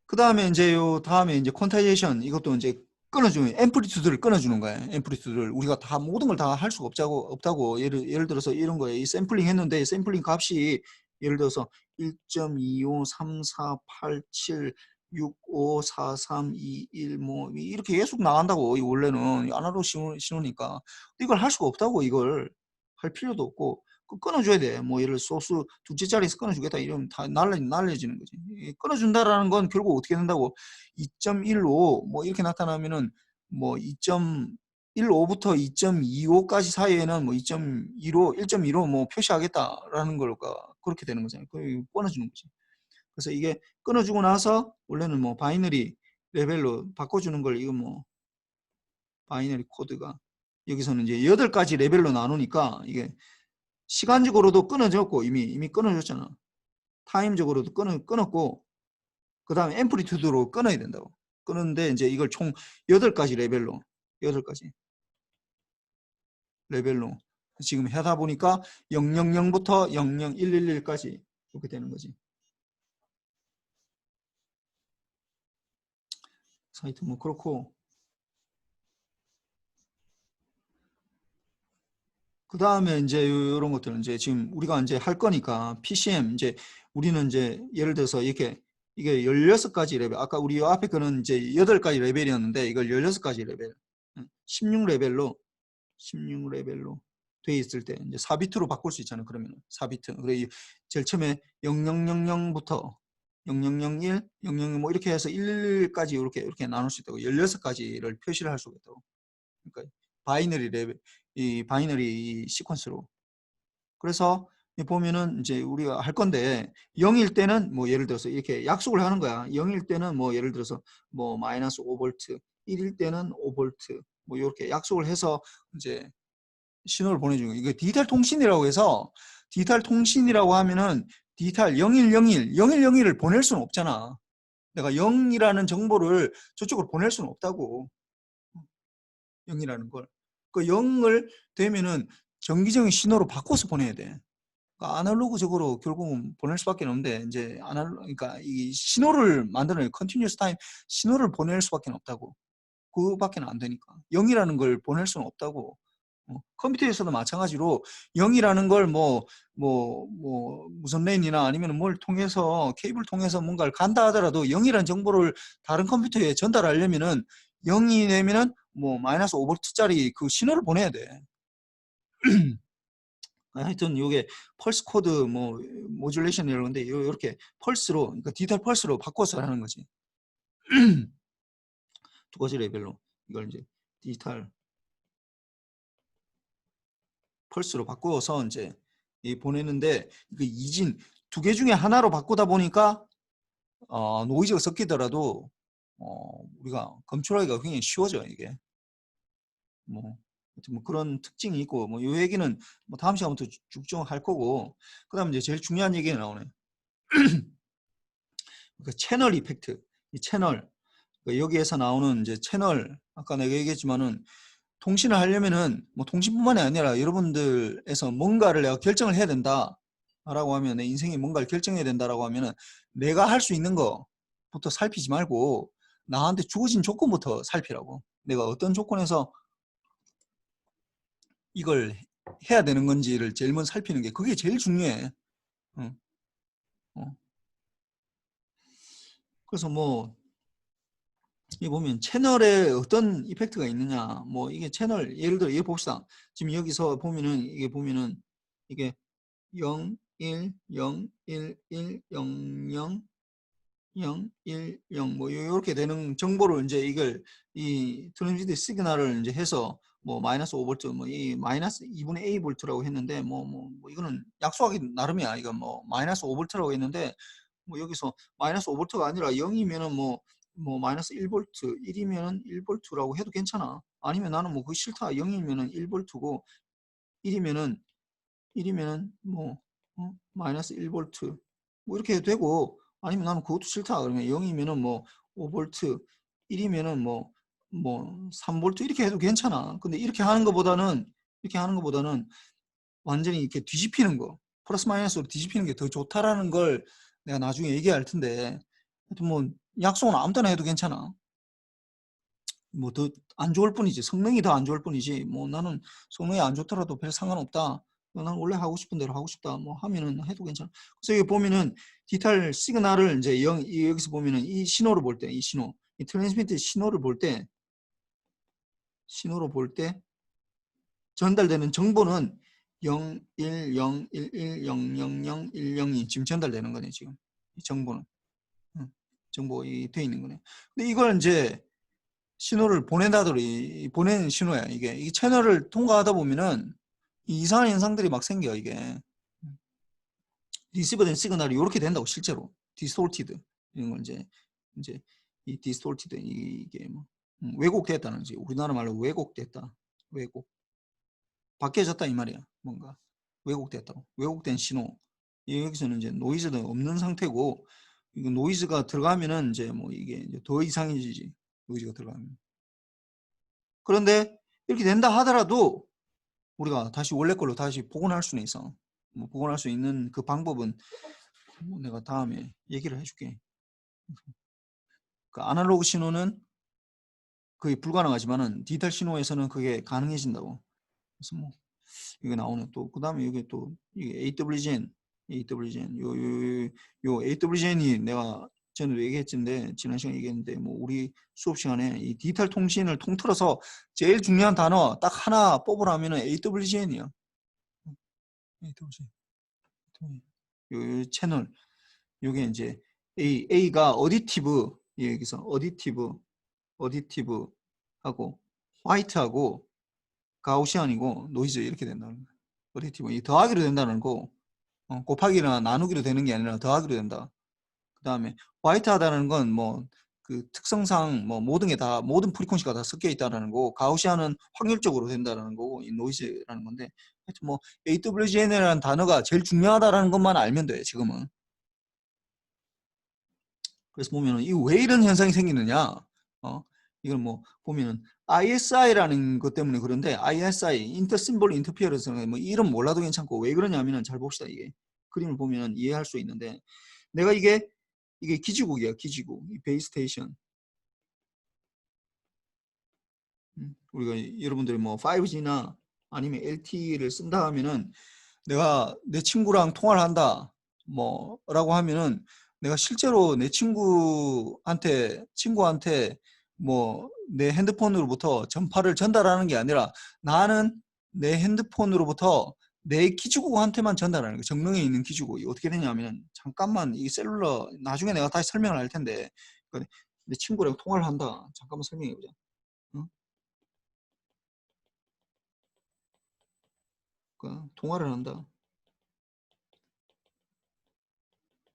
그 다음에 이제 요 다음에 이제 퀀타이제이션, 이것도 이제 끊어주는, 앰플리튜드를 끊어주는 거예요. 앰플리튜드를 우리가 다 모든 걸 다 할 수가 없다고. 예를 들어서 이런 거예요. 이 샘플링 했는데 샘플링 값이 예를 들어서 1.253487 654321 뭐 이렇게 계속 나간다고. 이 원래는 아날로그 신호니까 이걸 할 수가 없다고. 이걸 할 필요도 없고 끊어줘야 돼. 뭐 예를 소스 둘째 자리에서 끊어주겠다 이러면 다 날려지는 거지. 끊어준다라는 건 결국 어떻게 된다고? 2.15 뭐 이렇게 나타나면은 뭐 2.15부터 2.25까지 사이에는 뭐 2.15, 1.15 뭐 표시하겠다라는 걸 그렇게 되는 거잖아요. 끊어주는 거지. 그래서 이게 끊어주고 나서 원래는 뭐 바이너리 레벨로 바꿔주는 걸, 이거 뭐 바이너리 코드가 여기서는 이제 8가지 레벨로 나누니까 이게 시간적으로도 끊어졌고 이미 끊어졌잖아. 타임적으로도 끊었고 그 다음에 앰플리튜드로 끊어야 된다고. 끊는데 이제 이걸 총 8가지 레벨로 8가지 레벨로 지금 하다 보니까 000부터 00111까지 이렇게 되는 거지. 사이트 뭐 그렇고, 그 다음에 이제 이런 것들은 이제 지금 우리가 이제 할 거니까 PCM 이제 우리는 이제 예를 들어서 이렇게 이게 16가지 레벨, 아까 우리 앞에 거는 이제 8가지 레벨이었는데 이걸 16가지 레벨 16레벨로 돼 있을 때 이제 4비트로 바꿀 수 있잖아요. 그러면 4비트. 그래 제일 처음에 0000부터 0001, 00 뭐 이렇게 해서 1까지 이렇게 나눌 수 있다고. 16가지를 표시를 할 수가 있다고. 그러니까 바이너리 레벨, 이 바이너리 시퀀스로. 그래서 보면은 이제 우리가 할 건데 0일 때는 뭐 예를 들어서 이렇게 약속을 하는 거야. 0일 때는 뭐 예를 들어서 뭐 마이너스 5V, 1일 때는 5V 뭐 이렇게 약속을 해서 이제 신호를 보내주는 거예요. 이거 디지털 통신이라고 해서, 디지털 통신이라고 하면은 디지털 0101, 0101을 보낼 수는 없잖아. 내가 0이라는 정보를 저쪽으로 보낼 수는 없다고. 0이라는 걸. 그 0을 되면은 정기적인 신호로 바꿔서 보내야 돼. 그러니까 아날로그적으로 결국은 보낼 수밖에 없는데, 이제 그러니까 이 신호를 만드는 컨티뉴어스 타임 신호를 보낼 수밖에 없다고. 그밖에 안 되니까 0이라는 걸 보낼 수는 없다고. 컴퓨터에서도 마찬가지로 0이라는 걸 무선 랜이나 아니면 뭘 통해서 케이블 통해서 뭔가를 간다 하더라도 0이라는 정보를 다른 컴퓨터에 전달하려면은 0이 되면은 뭐 마이너스 5V짜리 그 신호를 보내야 돼. 하여튼 이게 펄스 코드 뭐 모듈레이션 이런 건데 이렇게 펄스로, 그러니까 디지털 펄스로 바꿔서 하는 거지. 두 가지 레벨로 이걸 이제 디지털 펄스로 바꾸어서 이제 보내는데, 그 이진 두 개 중에 하나로 바꾸다 보니까 노이즈가 섞이더라도 우리가 검출하기가 굉장히 쉬워져. 이게 뭐 그런 특징이 있고, 뭐 이 얘기는 뭐 다음 시간부터 쭉쭉 할 거고, 그다음 이제 제일 중요한 얘기가 나오네. 그 채널 이펙트. 이 채널, 여기에서 나오는 이제 채널, 아까 내가 얘기했지만은 통신을 하려면은 뭐 통신뿐만이 아니라 여러분들에서 뭔가를 내가 결정을 해야 된다 라고 하면, 내 인생에 뭔가를 결정해야 된다라고 하면은 내가 할 수 있는 거부터 살피지 말고 나한테 주어진 조건부터 살피라고. 내가 어떤 조건에서 이걸 해야 되는 건지를 제일 먼저 살피는 게, 그게 제일 중요해. 어, 어. 그래서 뭐 이 보면 채널에 어떤 이펙트가 있느냐, 뭐 이게 채널 예를 들어 이거 봅시다. 지금 여기서 보면은 이게 0, 1, 0, 1, 1, 0, 0, 0, 1, 0 뭐 이렇게 되는 정보를 이제 이걸 이 트랜지트 시그널을 이제 해서 뭐 마이너스 5V 뭐 이 마이너스 2분의 A 볼트라고 했는데 뭐 이거는 약속하기 나름이야. 이건 뭐 마이너스 5V라고 했는데 뭐 여기서 마이너스 5V가 아니라 0이면은 뭐 마이너스 1V, 1이면은 1V라고 해도 괜찮아. 아니면 나는 뭐 그거 싫다. 0이면은 1V고 1이면은 뭐 마이너스 1V 뭐 이렇게 해도 되고, 아니면 나는 그것도 싫다 그러면 0이면은 뭐 5V, 1이면은 뭐 뭐 3V 이렇게 해도 괜찮아. 근데 이렇게 하는 것보다는 완전히 이렇게 뒤집히는 거, 플러스 마이너스로 뒤집히는 게 더 좋다라는 걸 내가 나중에 얘기할 텐데, 하여튼 뭐 약속은 아무 때나 해도 괜찮아. 뭐 더 안 좋을 뿐이지, 성능이 더 안 좋을 뿐이지, 뭐 나는 성능이 안 좋더라도 별 상관없다, 나는 원래 하고 싶은 대로 하고 싶다, 뭐 하면은 해도 괜찮아. 그래서 여기 보면은 디지털 시그널을 이제 여기서 보면은 이 신호를 볼 때, 이 신호, 이 트랜스미트 신호를 볼 때, 전달되는 정보는 0, 1, 0, 1, 1, 0, 0, 0, 1, 0이 지금 전달되는 거네, 지금. 이 정보는. 정보 돼 있는 거네. 근데 이걸 이제 신호를 보낸다더니 보내는 신호야, 이게. 이 채널을 통과하다 보면은 이상한 현상들이 막 생겨, 이게. 리시버된 시그널이 이렇게 된다고, 실제로. 디스톨티드. 이런 걸 이제 이 디스톨티드, 이게 뭐 왜곡됐다는 거지. 우리나라 말로 왜곡됐다. 왜곡. 바뀌어졌다 이 말이야. 뭔가 왜곡됐다고. 왜곡된 신호. 여기서는 이제 노이즈도 없는 상태고, 이거 노이즈가 들어가면은 이제 뭐 이게 이제 더 이상해지지. 노이즈가 들어가면. 그런데 이렇게 된다 하더라도 우리가 다시 원래 걸로 다시 복원할 수는 있어. 뭐 복원할 수 있는 그 방법은 뭐 내가 다음에 얘기를 해줄게. 그 아날로그 신호는 거의 불가능하지만은 디지털 신호에서는 그게 가능해진다고. 그래서 뭐 이게 나오네. 또 그다음에 이게 또 이게 AWGN 요 AWGN이 내가 전에도 얘기했는데, 지난 시간에 얘기했는데, 뭐 우리 수업 시간에 이 디지털 통신을 통틀어서 제일 중요한 단어 딱 하나 뽑으라면은 AWGN이야. 요 채널, 요게 이제 A가 어디티브, 여기서 어디티브 하고 화이트하고 가우시안이고 노이즈 이렇게 된다는 거야. 어디티브 이 더하기로 된다는 거, 곱하기나 나누기로 되는 게 아니라 더하기로 된다. 그 다음에 화이트하다는 건 뭐 그 특성상 뭐 모든 게 다, 모든 프리퀀시가 다 섞여 있다라는 거고, 가우시안은 확률적으로 된다는 거고, 이 노이즈라는 건데, 하여튼 뭐 AWGN이라는 단어가 제일 중요하다라는 것만 알면 돼, 지금은. 그래서 보면은 이 왜 이런 현상이 생기느냐, 이걸 뭐 보면은 ISI라는 것 때문에 그런데, ISI 인터 심볼 인터피어런스, 뭐 이름 몰라도 괜찮고, 왜 그러냐면은 잘 봅시다. 이게 그림을 보면은 이해할 수 있는데, 내가 이게 기지국이야, 기지국. 이 베이스 스테이션. 우리가 여러분들이 뭐 5G나 아니면 LTE를 쓴다 하면은, 내가 내 친구랑 통화를 한다 뭐라고 하면은, 내가 실제로 내 친구한테 뭐 내 핸드폰으로부터 전파를 전달하는 게 아니라, 나는 내 핸드폰으로부터 내 기지국한테만 전달하는 거. 정릉에 있는 기지국이 어떻게 되냐면, 잠깐만, 이 셀룰러 나중에 내가 다시 설명을 할 텐데, 내 친구랑 통화를 한다. 잠깐만 설명해 보자. 응? 그러니까 통화를 한다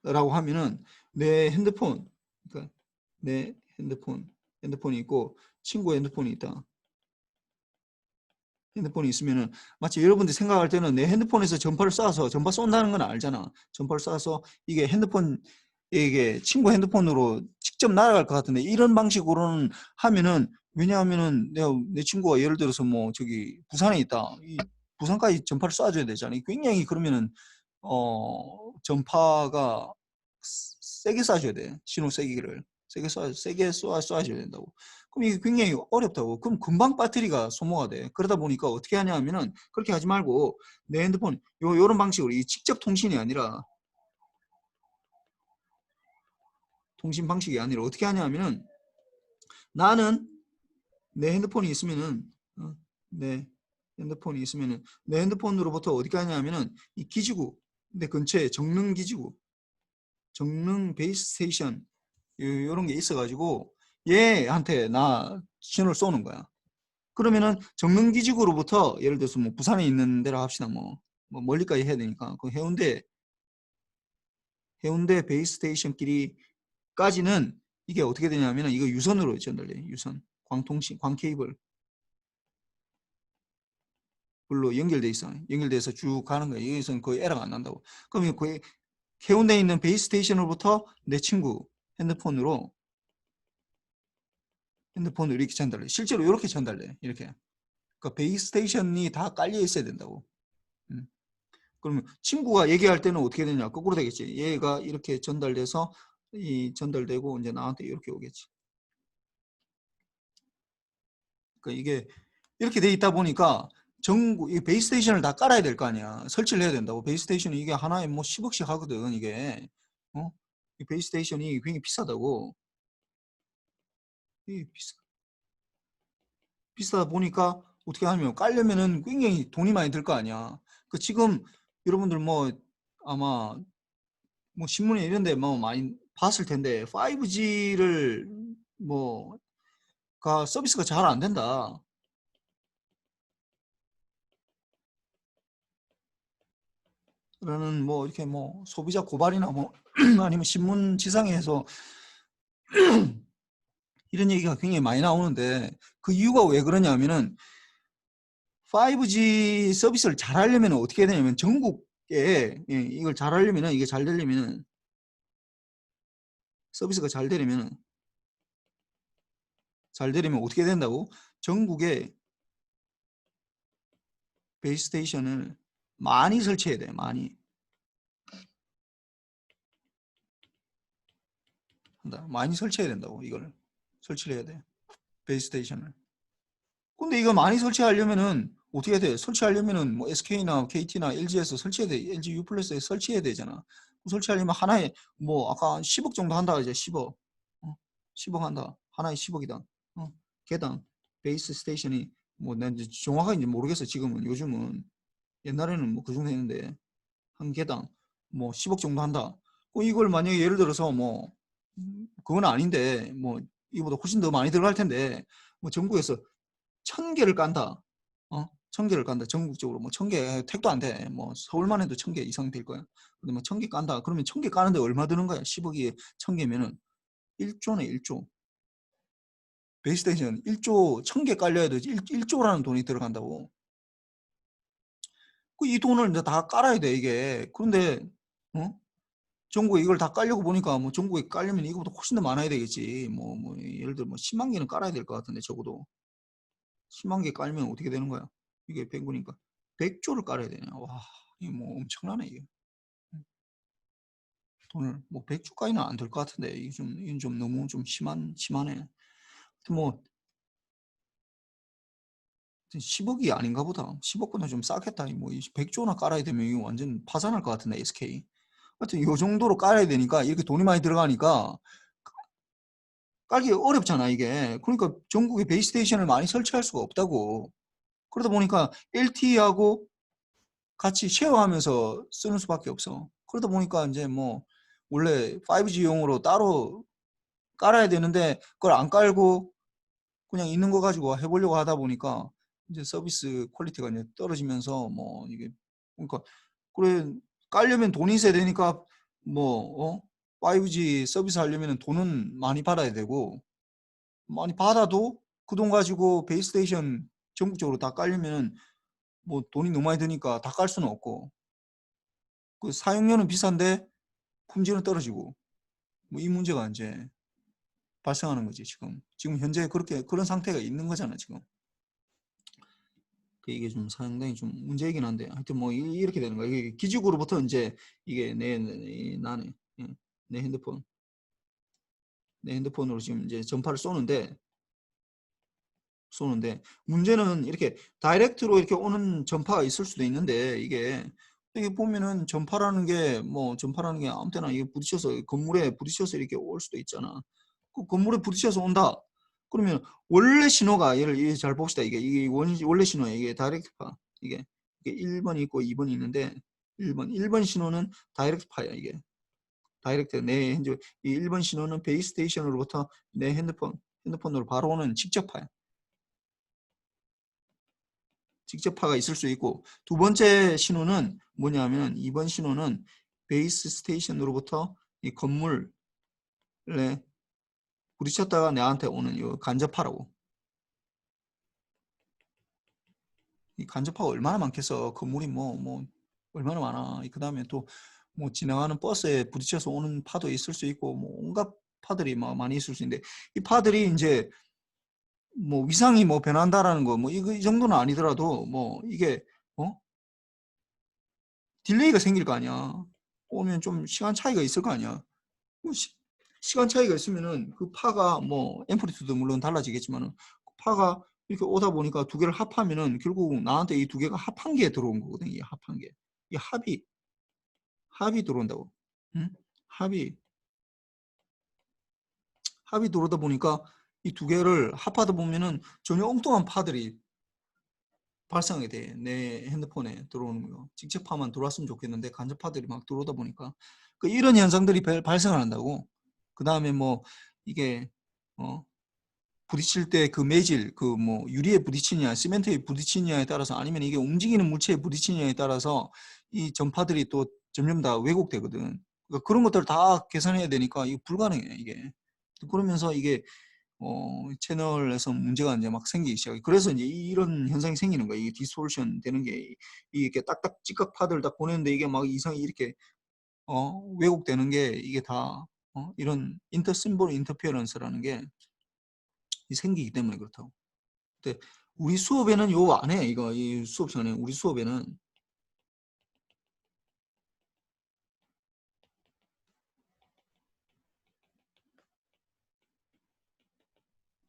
라고 하면은, 내 핸드폰, 그러니까 내 핸드폰이 있고 친구의 핸드폰이 있다. 핸드폰이 있으면은, 마치 여러분들이 생각할 때는 내 핸드폰에서 전파를 쏴서, 전파 쏜다는 건 알잖아. 전파를 쏴서 이게 이게 친구 핸드폰으로 직접 날아갈 것 같은데, 이런 방식으로는 하면은, 왜냐하면은 내 친구가 예를 들어서 뭐 저기 부산에 있다. 이 부산까지 전파를 쏴줘야 되잖아. 굉장히 그러면은 전파가 세게 쏴줘야 돼. 신호 세기를 세게 쏴줘야 된다고. 그럼 이게 굉장히 어렵다고. 그럼 금방 배터리가 소모가 돼. 그러다 보니까 어떻게 하냐 하면은, 그렇게 하지 말고 내 핸드폰 요런 방식으로, 이 직접 통신이 아니라, 통신 방식이 아니라 어떻게 하냐 하면은, 나는 내 핸드폰이 있으면은 내 내 핸드폰으로부터 어디 가냐 하면은, 이 기지국, 내 근처에 정릉 기지국, 정릉 베이스 스테이션, 요런 게 있어가지고 얘한테 나 신호를 쏘는 거야. 그러면은 정릉 기지국으로부터, 예를 들어서 뭐 부산에 있는 데라 합시다. 뭐 멀리까지 해야 되니까 그 해운대 베이스 스테이션끼리까지는 이게 어떻게 되냐면은, 이거 유선으로 전달돼. 유선 광통신 광케이블로 연결돼 있어. 연결돼서 쭉 가는 거야. 여기서는 거의 에러가 안 난다고. 그러면 거의 해운대에 있는 베이스 스테이션으로부터 내 친구 핸드폰으로 핸드폰으로 이렇게 전달해. 실제로 이렇게 전달돼. 이렇게. 그러니까 베이스 스테이션이 다 깔려 있어야 된다고. 그러면 친구가 얘기할 때는 어떻게 되냐? 거꾸로 되겠지. 얘가 이렇게 전달돼서 이 전달되고 이제 나한테 이렇게 오겠지. 그러니까 이게 이렇게 돼 있다 보니까 전국 이 베이스 스테이션을 다 깔아야 될 거 아니야. 설치를 해야 된다고. 베이스 스테이션이 이게 하나에 뭐 10억씩 하거든. 이게 이 베이스 스테이션이 굉장히 비싸다고. 이 비싸다 보니까 어떻게 하냐면 깔려면은 굉장히 돈이 많이 들 거 아니야. 그 지금 여러분들 뭐 아마 뭐 신문에 이런 데 뭐 많이 봤을 텐데 5G를 뭐가 서비스가 잘 안 된다. 라는 뭐 이렇게 뭐 소비자 고발이나 뭐 아니면 신문 지상에서 이런 얘기가 굉장히 많이 나오는데 그 이유가 왜 그러냐면은 5G 서비스를 잘 하려면 어떻게 해야 되냐면 전국에 이걸 잘 하려면은 이게 잘 되려면은 서비스가 잘 되려면 어떻게 된다고? 전국에 베이스 스테이션을 많이 설치해야 돼. 많이 한다. 많이 설치해야 된다고. 이걸 설치를 해야 돼. 베이스 스테이션을. 근데 이거 많이 설치하려면은 어떻게 해야 돼? 설치하려면은 뭐 SK나 KT나 LG에서 설치해야 돼. LG U 플러스에 설치해야 되잖아. 설치하려면 하나에 뭐 아까 10억 정도 한다 이제 10억. 10억 한다. 하나에 10억이다. 개당 베이스 스테이션이 뭐 난 이제 정확하게 모르겠어. 지금은 요즘은 옛날에는 뭐 그 정도 했는데 한 개당 뭐 10억 정도 한다. 이걸 만약에 예를 들어서 뭐 그건 아닌데 뭐 이보다 훨씬 더 많이 들어갈 텐데 뭐 전국에서 1000개를 깐다. 1000개를 깐다. 전국적으로 뭐 1000개 택도 안 돼. 뭐 서울만 해도 1000개 이상 될 거야. 근데 뭐 1000개 깐다. 그러면 1000개 까는데 얼마 드는 거야? 10억이 1000개면은 1조네 1조. 베이스테이션 1조 1000개 깔려야 되지. 1조라는 돈이 들어간다고. 이 돈을 이제 다 깔아야 돼 이게. 그런데 전국에 이걸 다 깔려고 보니까 뭐 전국에 깔려면 이거보다 훨씬 더 많아야 되겠지. 뭐 예를 들어 뭐 10만 개는 깔아야 될 것 같은데 적어도 10만 개 깔면 어떻게 되는 거야? 이게 100구니까 100조를 깔아야 되냐? 와, 이게 뭐 엄청나네 이게. 돈을 뭐 100조까지는 안 될 것 같은데 이건 좀 너무 좀 심하네. 뭐 10억이 아닌가 보다. 10억보다 좀 싸겠다. 뭐 100조나 깔아야 되면 이거 완전 파산할 것 같은데 SK. 하여튼 이 정도로 깔아야 되니까 이렇게 돈이 많이 들어가니까 깔기 어렵잖아 이게. 그러니까 전국에 베이스 스테이션을 많이 설치할 수가 없다고. 그러다 보니까 LTE하고 같이 쉐어하면서 쓰는 수밖에 없어. 그러다 보니까 이제 뭐 원래 5G용으로 따로 깔아야 되는데 그걸 안 깔고 그냥 있는 거 가지고 해보려고 하다 보니까 이제 서비스 퀄리티가 이제 떨어지면서 뭐 이게 그러니까 그래 깔려면 돈이 있어야 되니까 뭐 5G 서비스 하려면 돈은 많이 받아야 되고 많이 받아도 그 돈 가지고 베이스 스테이션 전국적으로 다 깔려면 뭐 돈이 너무 많이 드니까 다 깔 수는 없고 그 사용료는 비싼데 품질은 떨어지고 뭐 이 문제가 이제 발생하는 거지 지금 현재 그렇게 그런 상태가 있는 거잖아 지금. 이게 좀 상당히 좀 문제이긴 한데 하여튼 뭐 이렇게 되는 거야. 이게 기지국으로부터 이제 이게 나네 내 핸드폰으로 지금 이제 전파를 쏘는데 문제는 이렇게 다이렉트로 이렇게 오는 전파가 있을 수도 있는데 이게 보면은 전파라는 게 아무 때나 이게 부딪혀서 건물에 부딪혀서 이렇게 올 수도 있잖아. 그 건물에 부딪혀서 온다. 그러면 원래 신호가 얘를 잘 봅시다. 이게 원래 신호야. 이게 다이렉트파. 이게 1번이 있고 2번이 있는데 1번 신호는 다이렉트파야. 이게 다이렉트 내 현재 이 1번 신호는 베이스 스테이션으로부터 내 핸드폰으로 바로 오는 직접파야. 직접파가 있을 수 있고 두 번째 신호는 뭐냐면 2번 신호는 베이스 스테이션으로부터 이 건물에 부딪혔다가 내한테 오는 이 간접파라고. 이 간접파가 얼마나 많겠어. 건물이 뭐 얼마나 많아. 그 다음에 또 뭐 지나가는 버스에 부딪혀서 오는 파도 있을 수 있고 뭐 온갖 파들이 막 많이 있을 수 있는데 이 파들이 이제 뭐 위상이 뭐 변한다라는 거 뭐 이거 이 정도는 아니더라도 뭐 이게 딜레이가 생길 거 아니야. 오면 좀 시간 차이가 있을 거 아니야. 뭐 시간 차이가 있으면은 그 파가 뭐 앰플리튜드 물론 달라지겠지만은 그 파가 이렇게 오다 보니까 두 개를 합하면은 결국 나한테 이 두 개가 합한 게 들어온 거거든. 이 합한 게. 이 합이 들어온다고. 응? 합이 들어오다 보니까 이 두 개를 합하다 보면은 전혀 엉뚱한 파들이 발생하게 돼. 내 핸드폰에 들어오는 거. 직접파만 들어왔으면 좋겠는데 간접파들이 막 들어오다 보니까 이런 현상들이 발생을 한다고. 그 다음에 뭐 이게 부딪힐 때 그 매질, 그 뭐 유리에 부딪히냐, 시멘트에 부딪히냐에 따라서 아니면 이게 움직이는 물체에 부딪히냐에 따라서 이 전파들이 또 점점 다 왜곡되거든. 그러니까 그런 것들을 다 계산해야 되니까 이게 불가능해 이게. 그러면서 이게 채널에서 문제가 이제 막 생기기 시작해. 그래서 이제 이런 현상이 생기는 거야. 이게 디스토션 되는 게 이게 딱딱 찌깍파들 다 보내는데 이게 막 이상이 이렇게 왜곡되는 게 이게 다 이런 인터심볼 인터피어런스라는 게 생기기 때문에 그렇다고. 근데 우리 수업에는 요 안 해. 이거 이 수업 시간에 우리 수업에는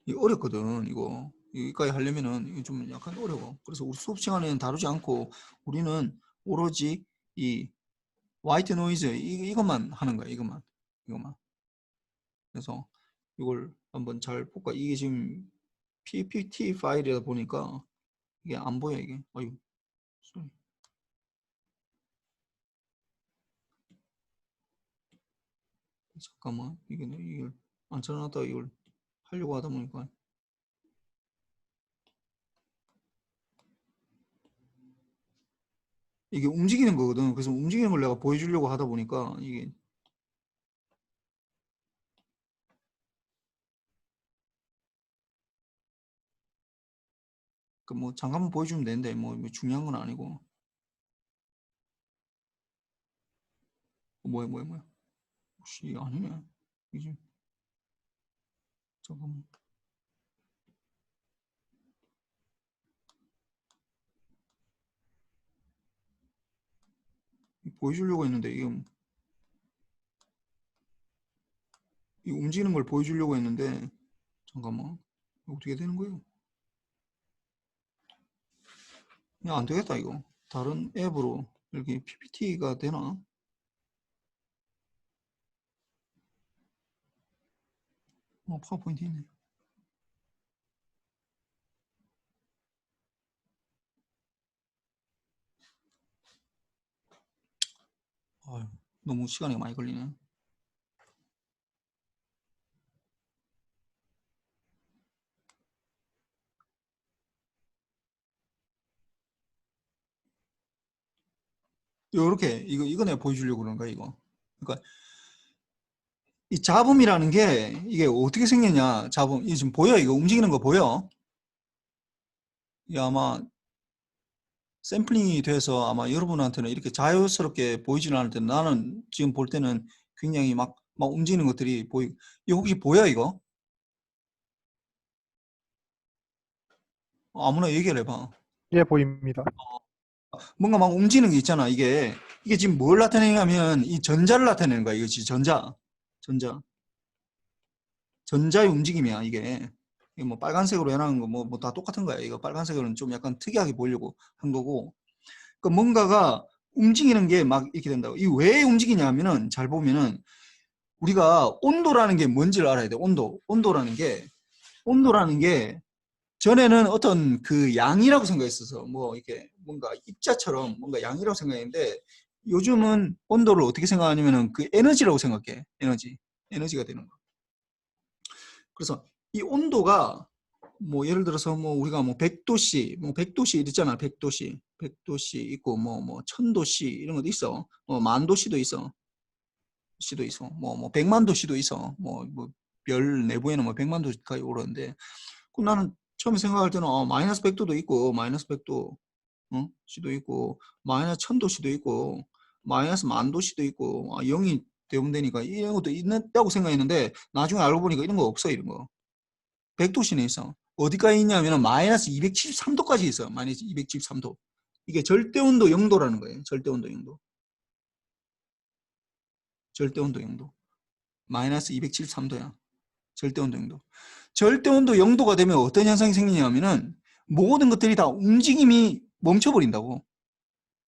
이 어렵거든. 이거 여기까지 하려면은 이게 좀 약간 어려워. 그래서 우리 수업 시간에는 다루지 않고 우리는 오로지 이 화이트 노이즈 이것만 하는 거야. 이것만. 그래서 이걸 한번 잘 볼까. 이게 지금 PPT 파일이다 보니까 이게 안 보여 이게. 어이, sorry. 잠깐만 이걸 안 쳐놨다 이걸 하려고 하다 보니까 이게 움직이는 거거든. 그래서 움직이는 걸 내가 보여주려고 하다 보니까 이게 그 뭐 잠깐만 보여주면 되는데 뭐 중요한 건 아니고. 뭐야 혹시 아니네 이게. 잠깐만 보여주려고 했는데 이 움직이는 걸 보여주려고 했는데 잠깐만 어떻게 되는 거예요? 그냥 안 되겠다 이거. 다른 앱으로 이렇게 PPT가 되나? 파워포인트 있네. 아유, 너무 시간이 많이 걸리네. 요렇게 이거 내가 보여주려고 그러는 거야 이거. 그러니까 이 잡음이라는 게 이게 어떻게 생겼냐. 잡음 이게 지금 보여? 이거 움직이는 거 보여? 이게 아마 샘플링이 돼서 아마 여러분한테는 이렇게 자연스럽게 보이지는 않을 텐데 나는 지금 볼 때는 굉장히 막 움직이는 것들이 보이고. 이거 혹시 보여 이거? 아무나 얘기를 해봐. 예, 보입니다. 뭔가 막 움직이는 게 있잖아. 이게 지금 뭘 나타내냐면 이 전자를 나타내는 거야. 이거 지금 전자의 움직임이야. 이게 뭐 빨간색으로 해놓은 거 뭐 다 똑같은 거야. 이거 빨간색으로는 좀 약간 특이하게 보이려고 한 거고. 그 뭔가가 움직이는 게 막 이렇게 된다고. 이 왜 움직이냐면은 잘 보면은 우리가 온도라는 게 뭔지를 알아야 돼. 온도라는 게 전에는 어떤 그 양이라고 생각했어서 뭐 이렇게 뭔가 입자처럼 뭔가 양이라고 생각했는데 요즘은 온도를 어떻게 생각하냐면은 그 에너지라고 생각해. 에너지가 되는 거. 그래서 이 온도가 뭐 예를 들어서 뭐 우리가 뭐 100도씨, 뭐 100도씨 이랬잖아. 100도씨 있고 뭐 1000도씨 이런 것도 있어. 만도씨도 있어. 뭐 100만 도씨도 있어. 별 내부에는 뭐 100만 도까지 오르는데 그 나는 처음에 생각할 때는 마이너스 100도도 있고 마이너스 100도 시도 있고 마이너스 1000도씨도 있고 마이너스 만도씨도 있고 0이 되면 이런 것도 있다고 생각했는데 나중에 알고 보니까 이런 거 없어. 이런 거 100도씨는 있어. 어디까지 있냐면 마이너스 273도까지 있어요. 마이너스 273도. 이게 절대온도 0도라는 거예요. 절대온도 0도. 절대온도 0도. 마이너스 273도야. 절대온도 0도. 절대온도 0도가 되면 어떤 현상이 생기냐면은 모든 것들이 다 움직임이 멈춰버린다고.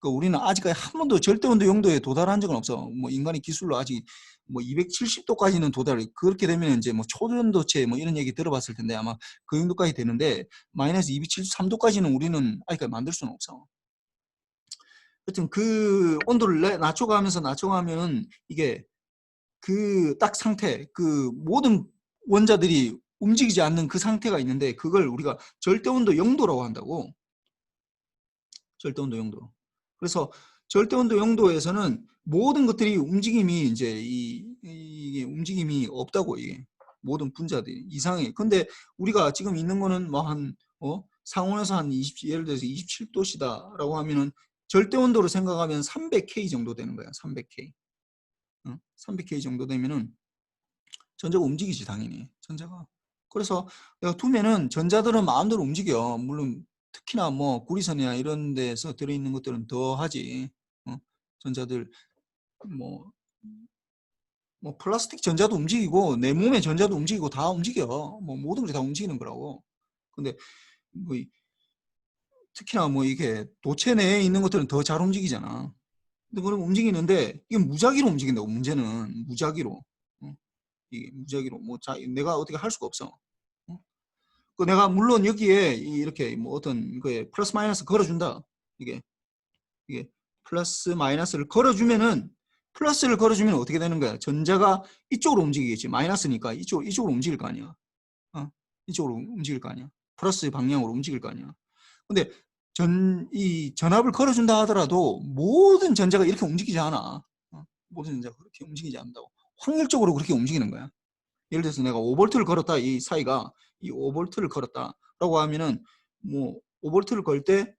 그러니까 우리는 아직까지 한 번도 절대온도 0도에 도달한 적은 없어. 뭐 인간의 기술로 아직 뭐 270도까지는 도달. 그렇게 되면 이제 뭐 초전도체 뭐 이런 얘기 들어봤을 텐데 아마 그 정도까지 되는데 마이너스 273도까지는 우리는 아직까지 만들 수는 없어. 하여튼 그 온도를 낮춰가면 이게 그 딱 상태, 그 모든 원자들이 움직이지 않는 그 상태가 있는데 그걸 우리가 절대온도 0도라고 한다고. 절대온도 0도. 그래서 절대온도 0도에서는 모든 것들이 움직임이 이제 이게 움직임이 없다고. 이게 모든 분자들이 이상해. 근데 우리가 지금 있는 거는 뭐 한 상온에서 한 20, 예를 들어서 27도시다라고 하면은 절대온도로 생각하면 300K 정도 되는 거야. 300K. 300K 정도 되면은 전자가 움직이지 당연히. 전자가. 그래서 내가 두면은 전자들은 마음대로 움직여. 물론 특히나 뭐 구리선이나 이런 데서 들어있는 것들은 더 하지. 전자들 뭐 플라스틱 전자도 움직이고 내 몸의 전자도 움직이고 다 움직여. 뭐 모든 것이 다 움직이는 거라고. 근데 뭐 특히나 뭐 이게 도체 내에 있는 것들은 더 잘 움직이잖아. 근데 그럼 움직이는데 이게 무작위로 움직인다고. 문제는 무작위로. 이게 무작위로 뭐 내가 어떻게 할 수가 없어. 그 내가 물론 여기에 이렇게 뭐 어떤 그 플러스 마이너스 걸어준다. 이게 플러스 마이너스를 걸어주면은 플러스를 걸어주면 어떻게 되는 거야? 전자가 이쪽으로 움직이겠지. 마이너스니까 이쪽으로 움직일 거 아니야. 이쪽으로 움직일 거 아니야. 플러스 방향으로 움직일 거 아니야. 근데 이 전압을 걸어준다 하더라도 모든 전자가 이렇게 움직이지 않아. 모든 전자가 그렇게 움직이지 않는다고. 확률적으로 그렇게 움직이는 거야. 예를 들어서 내가 5V를 걸었다. 이 사이가 이 5V를 걸었다라고 하면은 뭐 5V를 걸 때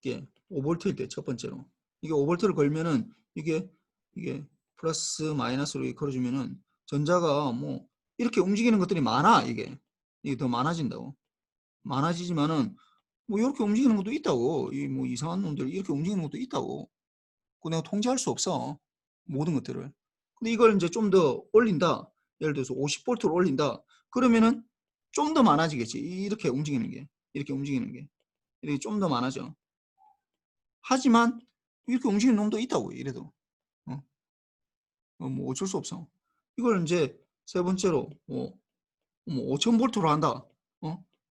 이게 5V일 때 첫 번째로 이게 5V를 걸면은 이게 플러스 마이너스로 걸어주면은 전자가 뭐 이렇게 움직이는 것들이 많아. 이게 더 많아진다고. 많아지지만은 뭐 이렇게 움직이는 것도 있다고. 이 뭐 이상한 놈들 이렇게 움직이는 것도 있다고. 그거 내가 통제할 수 없어. 모든 것들을. 근데 이걸 이제 좀 더 올린다. 예를 들어서 50V를 올린다. 그러면은 좀 더 많아지겠지. 이렇게 움직이는 게. 이렇게 움직이는 게. 이렇게 좀 더 많아져. 하지만 이렇게 움직이는 놈도 있다고. 이래도. 뭐 어쩔 수 없어. 이걸 이제 세 번째로 뭐 5000V로 한다.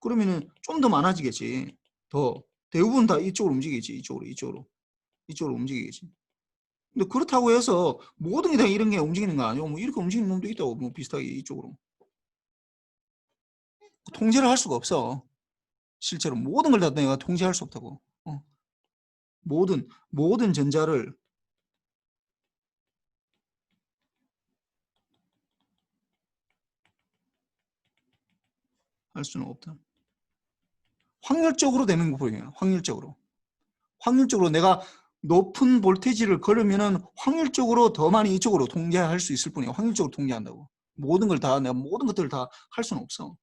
그러면은 좀 더 많아지겠지. 더 대부분 다 이쪽으로 움직이겠지. 이쪽으로 움직이겠지. 근데 그렇다고 해서 모든 게 다 이런 게 움직이는 거 아니고 뭐 이렇게 움직이는 놈도 있다고. 뭐 비슷하게 이쪽으로. 통제를 할 수가 없어. 실제로 모든 걸 다 내가 통제할 수 없다고. 모든 전자를 할 수는 없다. 확률적으로 되는 거예요. 확률적으로 내가 높은 볼테이지를 걸으면은 확률적으로 더 많이 이쪽으로 통제할 수 있을 뿐이에요. 확률적으로 통제한다고. 내가 모든 것들을 다 할 수는 없어.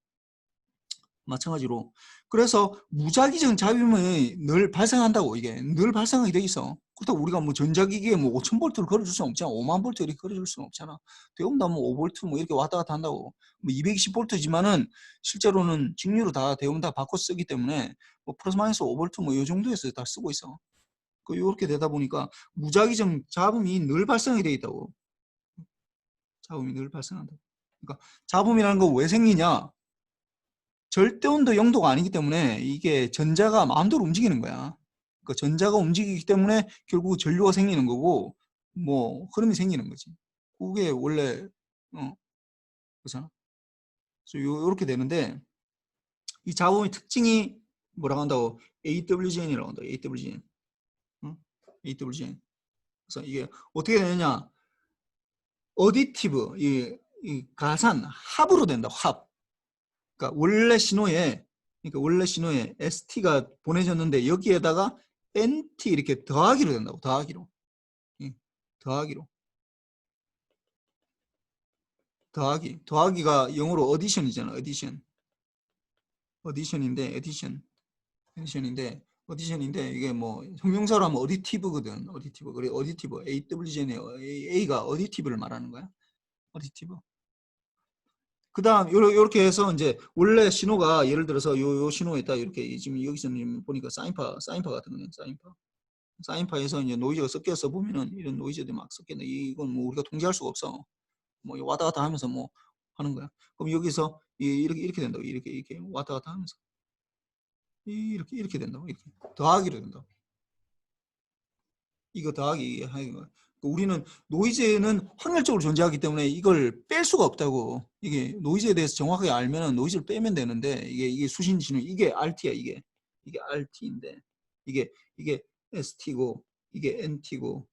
마찬가지로. 그래서 무작위적 잡음이 늘 발생한다고. 이게 늘 발생하게 돼 있어. 그렇다고 우리가 뭐 전자기기에 뭐 5000V를 걸어줄 수는 없잖아. 5만 V 이렇게 걸어줄 수는 없잖아. 대부분 뭐 5V 뭐 이렇게 왔다 갔다 한다고. 뭐 220V지만은 실제로는 직류로 대부분 다 바꿔 쓰기 때문에 뭐 플러스 마이너스 5V 뭐 이 정도에서 다 쓰고 있어. 이렇게 되다 보니까 무작위적 잡음이 늘 발생이 돼 있다고. 잡음이 늘 발생한다. 그러니까 잡음이라는 거 왜 생기냐? 절대온도 0도가 아니기 때문에 이게 전자가 마음대로 움직이는 거야. 그러니까 전자가 움직이기 때문에 결국 전류가 생기는 거고 뭐 흐름이 생기는 거지. 그게 원래 그렇잖아. 그래서 요렇게 되는데 이 잡음의 특징이 뭐라고 한다고? AWGN이라고 한다. AWGN. AWGN. 그래서 이게 어떻게 되느냐? 어디티브, 이 가산, 합으로 된다. 합. 그러니까 원래 신호에 ST가 보내졌는데 여기에다가 NT 이렇게 더하기로 된다고. 더하기로. 더하기가 영어로 어디션이잖아. 어디션인데 이게 뭐 형용사로 하면 어디티브거든. 어디티브. 그래 어디티브. AWGN의 A가 어디티브를 말하는 거야. 어디티브. 그다음 요렇게 해서 이제 원래 신호가 예를 들어서 요 신호에 딱 이렇게 지금 여기서는 보니까 사인파 같은 거네. 사인파에서 이제 노이즈가 섞여서 보면은 이런 노이즈들이 막 섞였네. 이건 뭐 우리가 통제할 수가 없어. 뭐 왔다 갔다 하면서 뭐 하는 거야. 그럼 여기서 이렇게 된다고. 이렇게 왔다 갔다 하면서 이렇게 된다고. 이렇게 더하기로 된다고. 이거 더하기 하는 거야. 우리는 노이즈는 확률적으로 존재하기 때문에 이걸 뺄 수가 없다고. 이게 노이즈에 대해서 정확하게 알면은 노이즈를 빼면 되는데 이게 수신 진호 이게 RT야. 이게 RT인데 이게 ST고 이게 NT고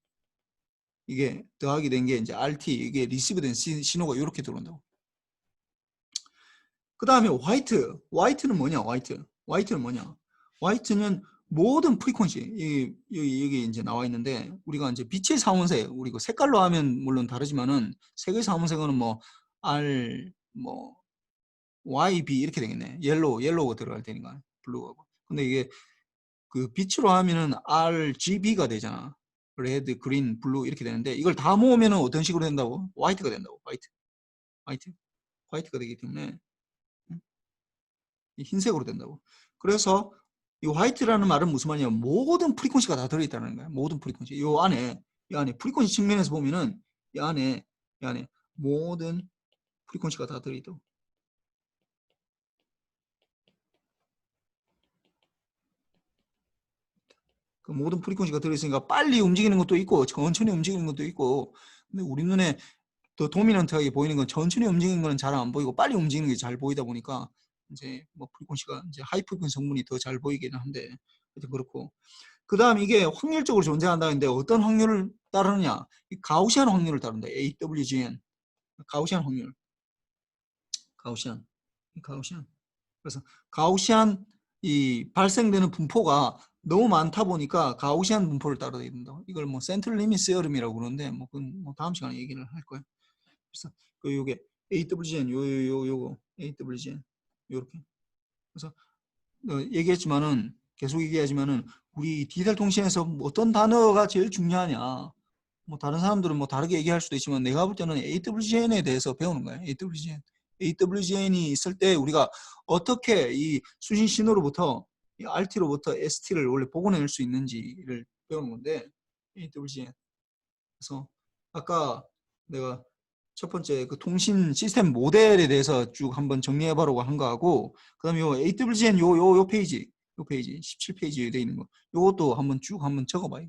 이게 더하기 된 게 이제 RT 이게 리시브 된 신호가 이렇게 들어온다고. 그 다음에 화이트는 뭐냐? 화이트는 뭐냐? 화이트는 모든 프리퀀시 여기 이제 나와 있는데 우리가 이제 빛의 사원색 우리 색깔로 하면 물론 다르지만은 색의 사원색은 뭐 R 뭐 YB 이렇게 되겠네. 옐로우가 들어갈 테니까 블루하고. 근데 이게 그 빛으로 하면은 RGB가 되잖아. 레드, 그린, 블루 이렇게 되는데 이걸 다 모으면은 어떤 식으로 된다고? 화이트가 된다고. 화이트가 되기 때문에 흰색으로 된다고. 그래서 이 화이트라는 말은 무슨 말이냐면 모든 프리퀀시가 다 들어있다는 거야. 모든 프리퀀시. 이 안에 프리퀀시 측면에서 보면은 이 안에 모든 프리퀀시가 다 들어있다고. 그 모든 프리퀀시가 들어있으니까 빨리 움직이는 것도 있고 천천히 움직이는 것도 있고 근데 우리 눈에 더 도미넌트하게 보이는 건 천천히 움직이는 건 잘 안 보이고 빨리 움직이는 게 잘 보이다 보니까 이제 뭐 프리퀀시가 이제 하이 프리퀀시 성분이 더 잘 보이기는 한데 그렇고 그 다음 이게 확률적으로 존재한다는데 어떤 확률을 따르느냐 이 가우시안 확률을 따른다. AWGN 가우시안 확률 가우시안 그래서 가우시안 이 발생되는 분포가 너무 많다 보니까 가우시안 분포를 따라야 된다. 이걸 뭐 센트럴 리밋 세어름이라고 그러는데 뭐 그건 뭐 다음 시간에 얘기를 할 거예요. 그래서 요게 AWGN 요거 AWGN 요렇게 그래서 얘기했지만은 계속 얘기하지만은 우리 디지털 통신에서 어떤 단어가 제일 중요하냐 뭐 다른 사람들은 뭐 다르게 얘기할 수도 있지만 내가 볼 때는 AWGN에 대해서 배우는 거야. AWGN이 있을 때 우리가 어떻게 이 수신 신호로부터 이 RT로부터 ST를 원래 복원해낼 수 있는지를 배우는 건데 AWGN 그래서 아까 내가 첫 번째 그 통신 시스템 모델에 대해서 쭉 한번 정리해 보려고 한 거하고 그다음에 요 AWGN 요 페이지 17페이지에 돼 있는 거 요것도 한번 적어 봐요.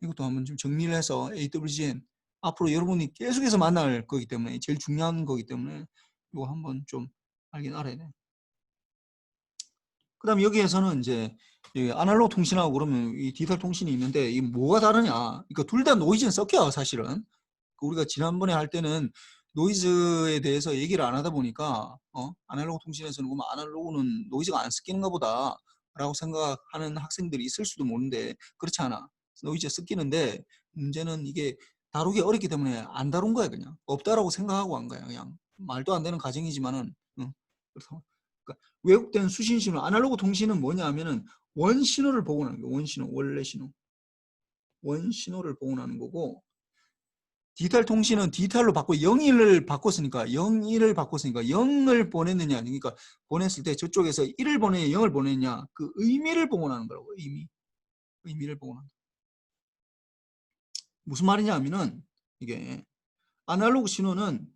이것도 한번 좀 정리를 해서 AWGN 앞으로 여러분이 계속해서 만날 거기 때문에 제일 중요한 거기 때문에 이거 한번 좀 알아야 돼. 그다음 여기에서는 이제 아날로그 통신하고 그러면 이 디지털 통신이 있는데 이 뭐가 다르냐? 그러니까 둘 다 노이즈는 섞여 사실은. 우리가 지난번에 할 때는 노이즈에 대해서 얘기를 안 하다 보니까 아날로그 통신에서는 그럼 아날로그는 노이즈가 안 섞이는가 보다 라고 생각하는 학생들이 있을 수도 모르는데 그렇지 않아. 노이즈 섞이는데 문제는 이게 다루기 어렵기 때문에 안 다룬 거야 그냥. 없다라고 생각하고 한 거야 그냥. 말도 안 되는 가정이지만은 그래서 그러니까 왜곡된 수신 신호 아날로그 통신은 뭐냐 하면은 원 신호를 복원하는 거야. 원 신호 원래 신호 원 신호를 복원하는 거고 디지털 통신은 디지털로 바꿔 0일을 바꿨으니까 0을 보냈느냐 그러니까 보냈을 때 저쪽에서 1을 보내냐 0을 보냈냐 그 의미를 복원하는 거라고 의미를 복원한다. 무슨 말이냐 하면은 이게 아날로그 신호는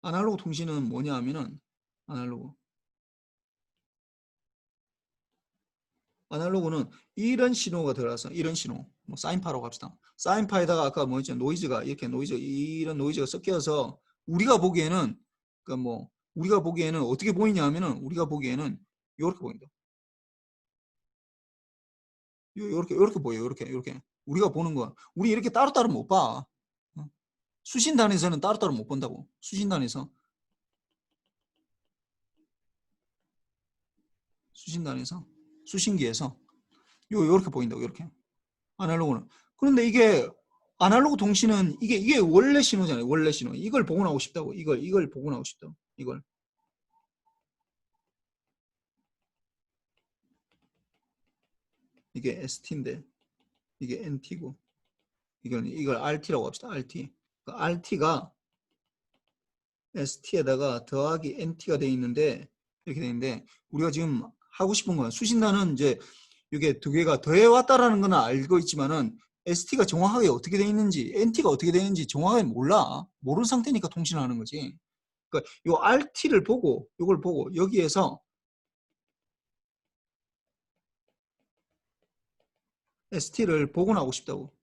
아날로그 통신은 뭐냐 하면은 아날로그는 이런 신호가 들어가서 이런 신호 뭐 사인파라고 합시다. 사인파에다가 아까 뭐였죠 노이즈가 이렇게 이런 노이즈가 섞여서 우리가 보기에는 그러니까 뭐 우리가 보기에는 어떻게 보이냐 하면은 우리가 보기에는 이렇게 보인다. 이렇게 보여요. 이렇게 우리가 보는 거야. 우리 이렇게 따로따로 못 봐. 수신단에서는 따로따로 못 본다고. 수신단에서 수신기에서 요렇게 보인다고. 이렇게 아날로그는. 그런데 이게 아날로그 통신은 이게 원래 신호잖아요. 원래 신호. 이걸 복원하고 싶다고. 이걸 복원하고 싶다고. 이걸. 이게 ST인데 이게 NT고 이걸 RT라고 합시다. RT. RT가 ST에다가 더하기 NT가 돼 있는데 이렇게 돼 있는데 우리가 지금 하고 싶은 건 수신단은 이제 이게 두 개가 더해 왔다라는 건 알고 있지만은 ST가 정확하게 어떻게 돼 있는지 NT가 어떻게 돼 있는지 정확하게 몰라. 모르는 상태니까 통신하는 거지. 그러니까 요 RT를 보고 이걸 보고 여기에서 ST를 복원하고 싶다고.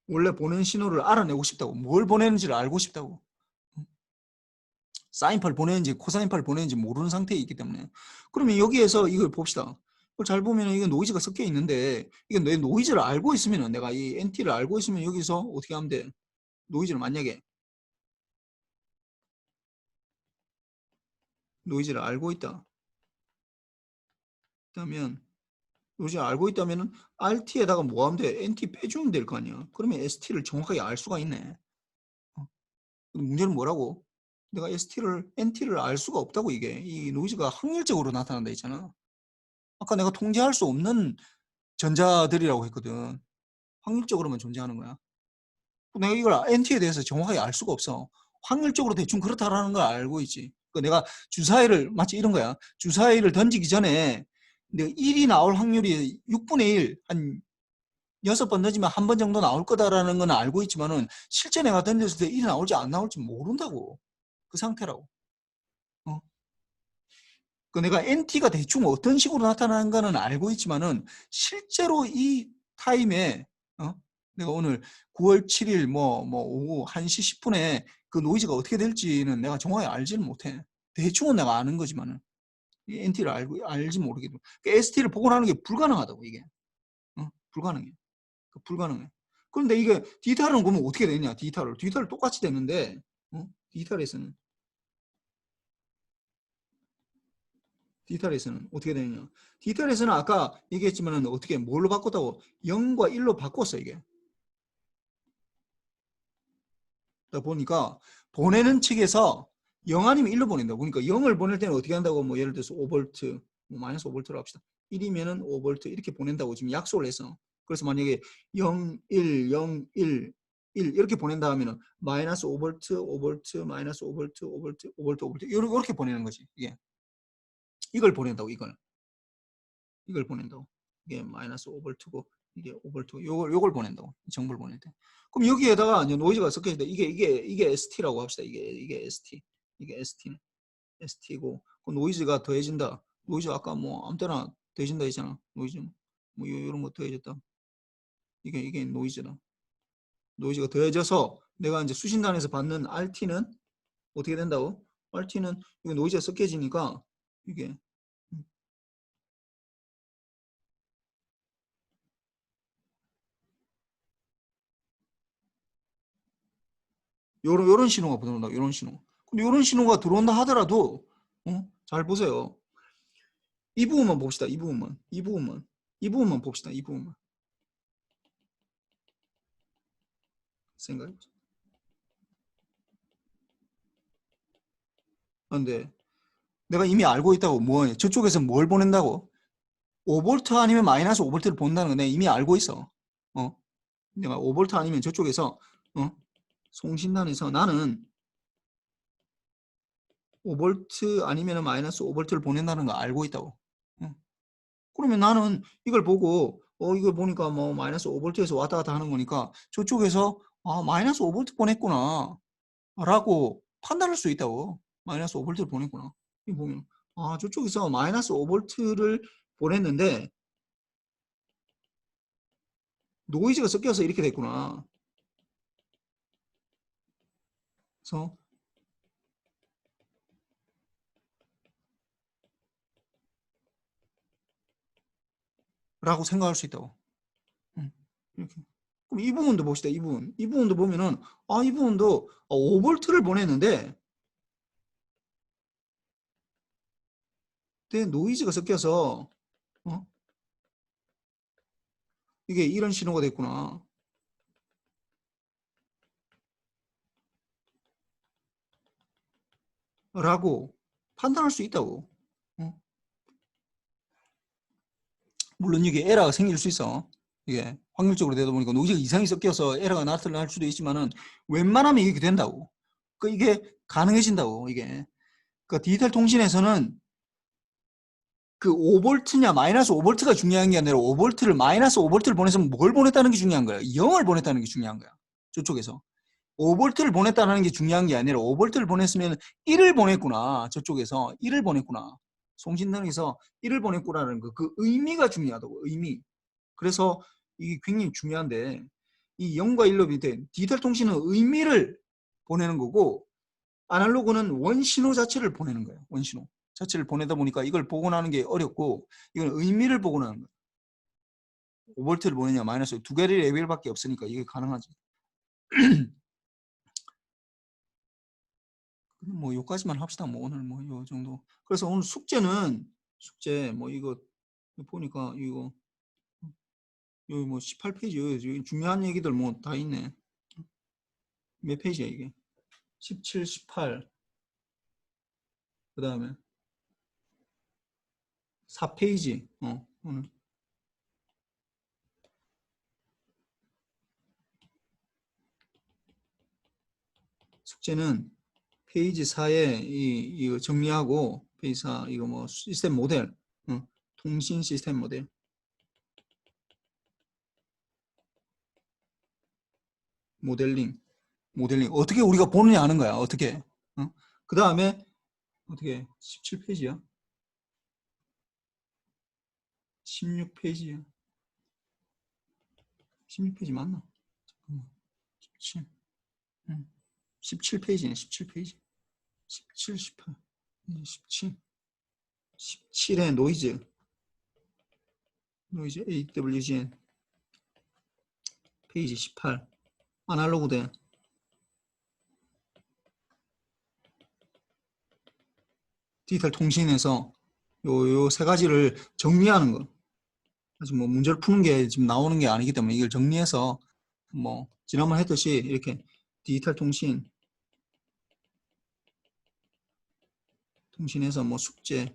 원래 보낸 신호를 알아내고 싶다고. 뭘 보내는지를 알고 싶다고. 사인파를 보내는지 코사인파를 보내는지 모르는 상태에 있기 때문에. 그러면 여기에서 이걸 봅시다. 그걸 잘 보면 이게 노이즈가 섞여 있는데 이게 내 노이즈를 알고 있으면 내가 이 NT를 알고 있으면 여기서 어떻게 하면 돼? 노이즈를 만약에 노이즈를 알고 있다. 그러면 노이즈를 알고 있다면은 RT에다가 뭐 하면 돼? NT 빼주면 될 거 아니야. 그러면 ST를 정확하게 알 수가 있네. 문제는 뭐라고? 내가 NT를 알 수가 없다고 이게. 이 노이즈가 확률적으로 나타난다 했잖아. 아까 내가 통제할 수 없는 전자들이라고 했거든. 확률적으로만 존재하는 거야. 내가 이걸 NT에 대해서 정확하게 알 수가 없어. 확률적으로 대충 그렇다라는 걸 알고 있지. 그러니까 내가 주사위를 마치 이런 거야. 주사위를 던지기 전에 내가 1이 나올 확률이 6분의 1, 한 6번 던지면 한 번 정도 나올 거다라는 건 알고 있지만은 실제 내가 던졌을 때 1이 나올지 안 나올지 모른다고. 그 상태라고. 어? 그 내가 NT가 대충 어떤 식으로 나타나는가는 알고 있지만은 실제로 이 타임에 내가 오늘 9월 7일 오후 1시 10분에 그 노이즈가 어떻게 될지는 내가 정확히 알지는 못해. 대충은 내가 아는 거지만은 NT를 알지 모르겠고 ST를 복원하는 게 불가능하다고 이게. 불가능해. 불가능해. 그런데 이게 디지털은 그러면 어떻게 되냐? 디지털 똑같이 되는데 디지털에서는 디지털에서는 어떻게 되느냐? 디지털에서는 아까 얘기했지만은 어떻게 뭘로 바꿨다고? 0과 1로 바꿨어 이게. 그러다 보니까 보내는 측에서 0 아니면 1로 보낸다. 그러니까 0을 보낼 때는 어떻게 한다고? 뭐 예를 들어서 5V, 마이너스 5V로 합시다. 1이면은 5V 이렇게 보낸다고 지금 약속을 했어. 그래서 만약에 0, 1, 0, 1, 1 이렇게 보낸다 하면은 마이너스 5V, 5V, 마이너스 5V, 5V, 5V, 5V 이렇게 보내는 거지. 이게 이걸 보낸다고 이걸 보낸다고. 이게 마이너스 5V고 이게 5V 요걸 보낸다고. 정보를 보낼 때. 그럼 여기에다가 이제 노이즈가 섞여 있다. 이게 ST라고 합시다. 이게 ST. 이게 ST네. ST고 그 노이즈가 더해진다. 노이즈 아까 뭐 아무 때나 더해진다 했잖아. 노이즈 뭐 요런 거 더해졌다. 이게 노이즈다. 노이즈가 더해져서 내가 이제 수신단에서 받는 RT는 어떻게 된다고? RT는 이거 노이즈가 섞여지니까 이게 요런 신호가 들어온다. 요런 신호. 근데 요런 신호가 들어온다 하더라도 잘 보세요. 이 부분만 봅시다. 이 부분만 봅시다. 이 부분만 생각해보세요. 근데 내가 이미 알고 있다고 뭐 저쪽에서 뭘 보낸다고? 5V 아니면 마이너스 5V를 본다는 거 내가 이미 알고 있어. 내가 5V 아니면 저쪽에서 송신단에서 나는 5V 아니면 마이너스 5V를 보낸다는 거 알고 있다고. 그러면 나는 이걸 보고 이걸 보니까 뭐 마이너스 5V에서 왔다 갔다 하는 거니까 저쪽에서 마이너스 5V 보냈구나 라고 판단할 수 있다고. 마이너스 5V를 보냈구나. 이거 보면 저쪽에서 마이너스 5V를 보냈는데 노이즈가 섞여서 이렇게 됐구나. 그래서 라고 생각할 수 있다고. 이렇게. 그럼 이 부분도 봅시다. 이 부분도 보면은 이 부분도 5V를 보냈는데 노이즈가 섞여서 이게 이런 신호가 됐구나. 라고 판단할 수 있다고. 물론 이게 에러가 생길 수 있어. 이게 확률적으로 되다 보니까 노이즈가 이상이 섞여서 에러가 나타날 수도 있지만은 웬만하면 이게 된다고. 이게 가능해진다고. 이게. 그러니까 디지털 통신에서는 그 5V냐 마이너스 5V가 중요한 게 아니라 5V를 마이너스 5V를 보내서 뭘 보냈다는 게 중요한 거야. 0을 보냈다는 게 중요한 거야. 저쪽에서. 5V를 보냈다는 게 중요한 게 아니라 5V를 보냈으면 1을 보냈구나. 저쪽에서 1을 보냈구나. 송신등에서 1을 보냈구나라는 거. 그 의미가 중요하다고. 의미. 그래서 이게 굉장히 중요한데 이 0과 1로 밑에 디지털 통신은 의미를 보내는 거고 아날로그는 원신호 자체를 보내는 거예요. 원신호 자체를 보내다 보니까 이걸 복원하는 게 어렵고 이건 의미를 복원하는 거예요. 5V를 보내냐 마이너스 두 개의 레벨밖에 없으니까 이게 가능하지. 뭐 요까지만 합시다. 뭐 오늘 뭐 요 정도. 그래서 오늘 숙제는 뭐 이거 보니까 이거 여기 뭐 18페이지 여기 중요한 얘기들 뭐 다 있네. 몇 페이지야 이게? 17, 18. 그 다음에 4페이지. 오늘. 숙제는 페이지 4에 이거 정리하고 페이지 4 이거 뭐 시스템 모델, 통신 시스템 모델. 모델링 어떻게 우리가 보느냐 하는 거야. 어떻게. 그 다음에 어떻게 17페이지야? 16페이지야. 16페이지 맞나? 잠깐만. 17. 17페이지네. 17페이지. 17, 18. 17. 17의 노이즈 AWGN 페이지 18 아날로그 된 디지털 통신에서 요 세 가지를 정리하는 거. 아직 뭐 문제를 푸는 게 지금 나오는 게 아니기 때문에 이걸 정리해서 뭐 지난번 했듯이 이렇게 디지털 통신에서 뭐 숙제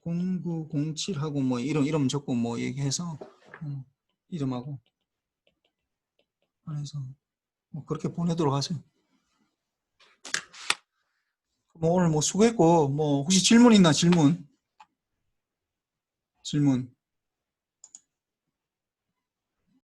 0907하고 뭐 이름 적고 뭐 얘기해서 이름하고 안에서 뭐 그렇게 보내도록 하세요. 뭐 오늘 뭐 수고했고 뭐 혹시 질문 있나? 질문